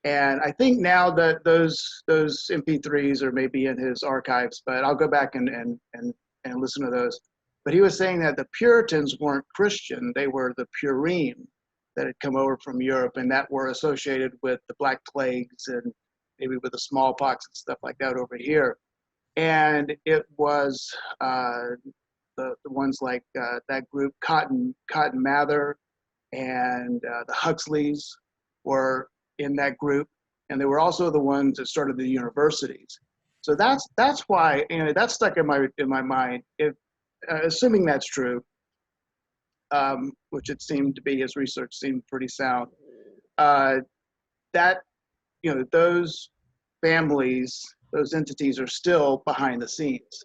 And I think now that those MP3s are maybe in his archives, but I'll go back and listen to those. But he was saying that the Puritans weren't Christian; they were the Purine that had come over from Europe, and that were associated with the Black Plagues and maybe with the smallpox and stuff like that over here. And it was the ones like that group Cotton Mather and the Huxleys were in that group, and they were also the ones that started the universities. So that's why that stuck in my mind. If assuming that's true, which it seemed to be, his research seemed pretty sound. That those families, those entities are still behind the scenes.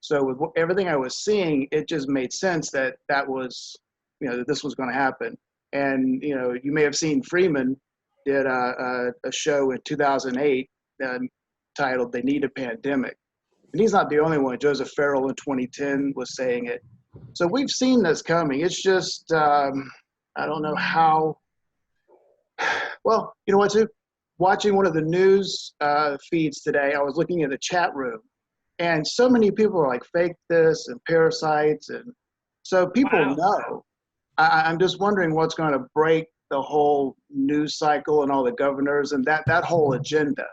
So with everything I was seeing, it just made sense that was that this was going to happen. And you may have seen Freeman did a show in 2008 titled "They Need a Pandemic," and he's not the only one. Joseph Farrell in 2010 was saying it. So we've seen this coming. It's just I don't know how. Well, you know what, too? Watching one of the news feeds today, I was looking at the chat room, and so many people are like fake this and parasites, and so people Wow. know. I'm just wondering what's going to break the whole news cycle and all the governors and that whole agenda,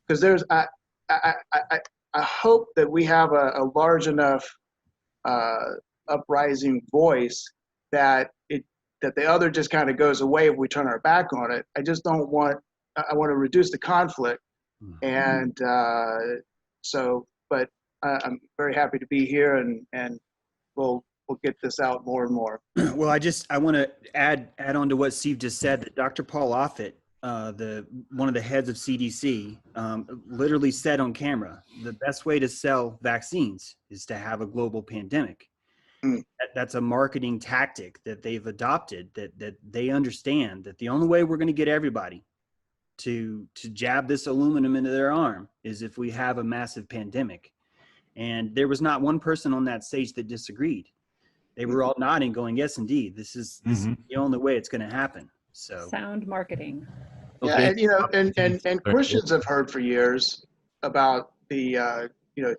because there's I hope that we have a large enough uprising voice that the other just kind of goes away if we turn our back on it. I just don't want. I want to reduce the conflict, and but I'm very happy to be here, and we'll get this out more and more. Well, I want to add on to what Steve just said, that Dr. Paul Offit, one of the heads of CDC, literally said on camera, the best way to sell vaccines is to have a global pandemic. That's a marketing tactic that they've adopted, that they understand that the only way we're going to get everybody to jab this aluminum into their arm is if we have a massive pandemic. And there was not one person on that stage that disagreed. They were all nodding, going, "Yes, indeed, this is the only way it's going to happen." So Sound marketing. Yeah, and Christians have heard for years about the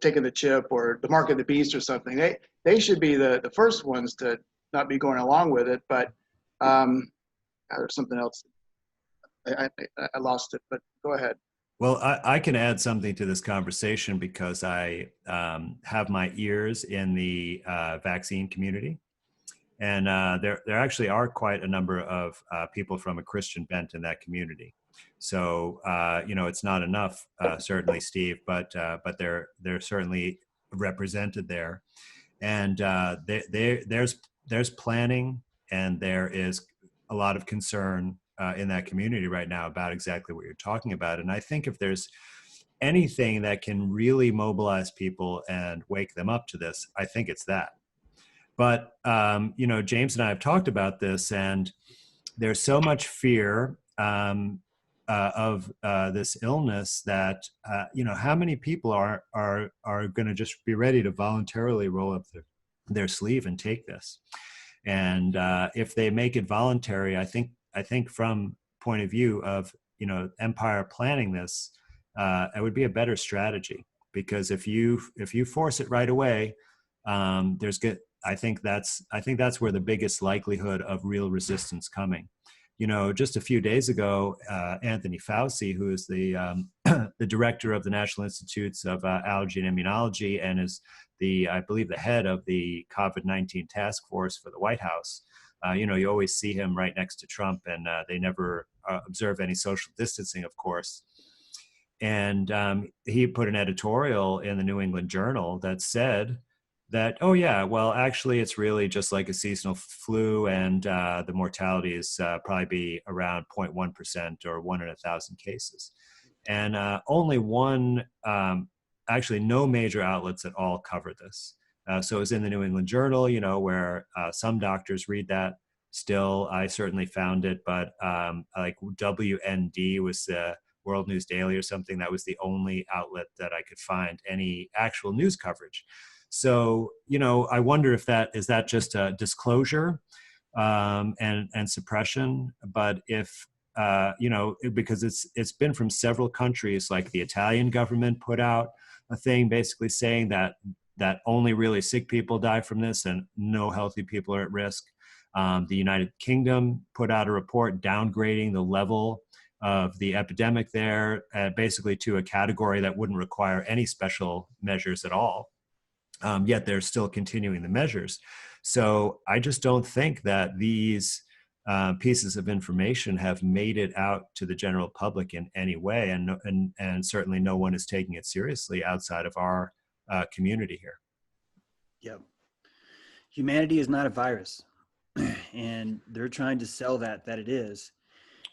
taking the chip or the mark of the beast or something. They should be the first ones to not be going along with it. But there's something else. I lost it, but go ahead. Well, I can add something to this conversation because I have my ears in the vaccine community. And there actually are quite a number of people from a Christian bent in that community. So, it's not enough, certainly, Steve, but they're certainly represented there. And there's planning, and there is a lot of concern in that community right now about exactly what you're talking about. And I think if there's anything that can really mobilize people and wake them up to this, I think it's that. But, James and I have talked about this, and there's so much fear of this illness that, how many people are going to just be ready to voluntarily roll up their sleeve and take this? And if they make it voluntary, I think I think from point of view of, empire planning this, it would be a better strategy, because if you force it right away, there's good. I think that's where the biggest likelihood of real resistance coming. Just a few days ago, Anthony Fauci, who is the the director of the National Institutes of Allergy and Immunology, and is I believe, the head of the COVID-19 task force for the White House. You always see him right next to Trump, and they never observe any social distancing, of course. And he put an editorial in the New England Journal that said that, oh yeah, well, actually, it's really just like a seasonal flu, and the mortality is probably be around 0.1% or 1 in 1,000 cases. And only one, actually no major outlets at all covered this. So it was in the New England Journal, where some doctors read that. Still, I certainly found it, but like WND was the World News Daily or something. That was the only outlet that I could find any actual news coverage. So, I wonder if is that just a disclosure and suppression? But if, because it's been from several countries, like the Italian government put out a thing basically saying that only really sick people die from this and no healthy people are at risk. The United Kingdom put out a report downgrading the level of the epidemic there, basically to a category that wouldn't require any special measures at all. Yet they're still continuing the measures. So I just don't think that these pieces of information have made it out to the general public in any way, and certainly no one is taking it seriously outside of our community here. Yep. Humanity is not a virus, and they're trying to sell that it is,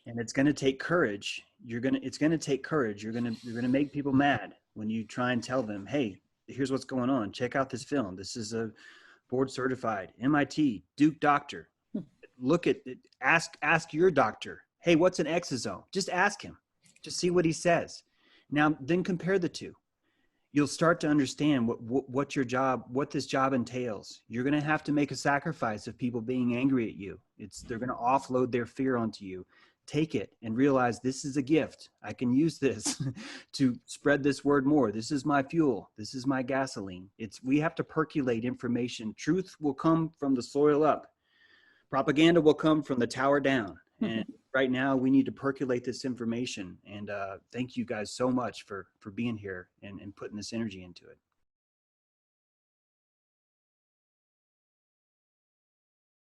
and it's going to take courage. It's going to take courage. You're going to make people mad when you try and tell them, hey, here's what's going on. Check out this film. This is a board certified MIT Duke doctor. Look at it. Ask your doctor, hey, what's an exosome? Just ask him. Just see what he says. Now, then compare the two. You'll start to understand what this job entails. You're going to have to make a sacrifice of people being angry at you. They're going to offload their fear onto you. Take it and realize this is a gift. I can use this to spread this word more. This is my fuel. This is my gasoline. We have to percolate information. Truth will come from the soil up. Propaganda will come from the tower down. And right now we need to percolate this information. And thank you guys so much for being here and putting this energy into it.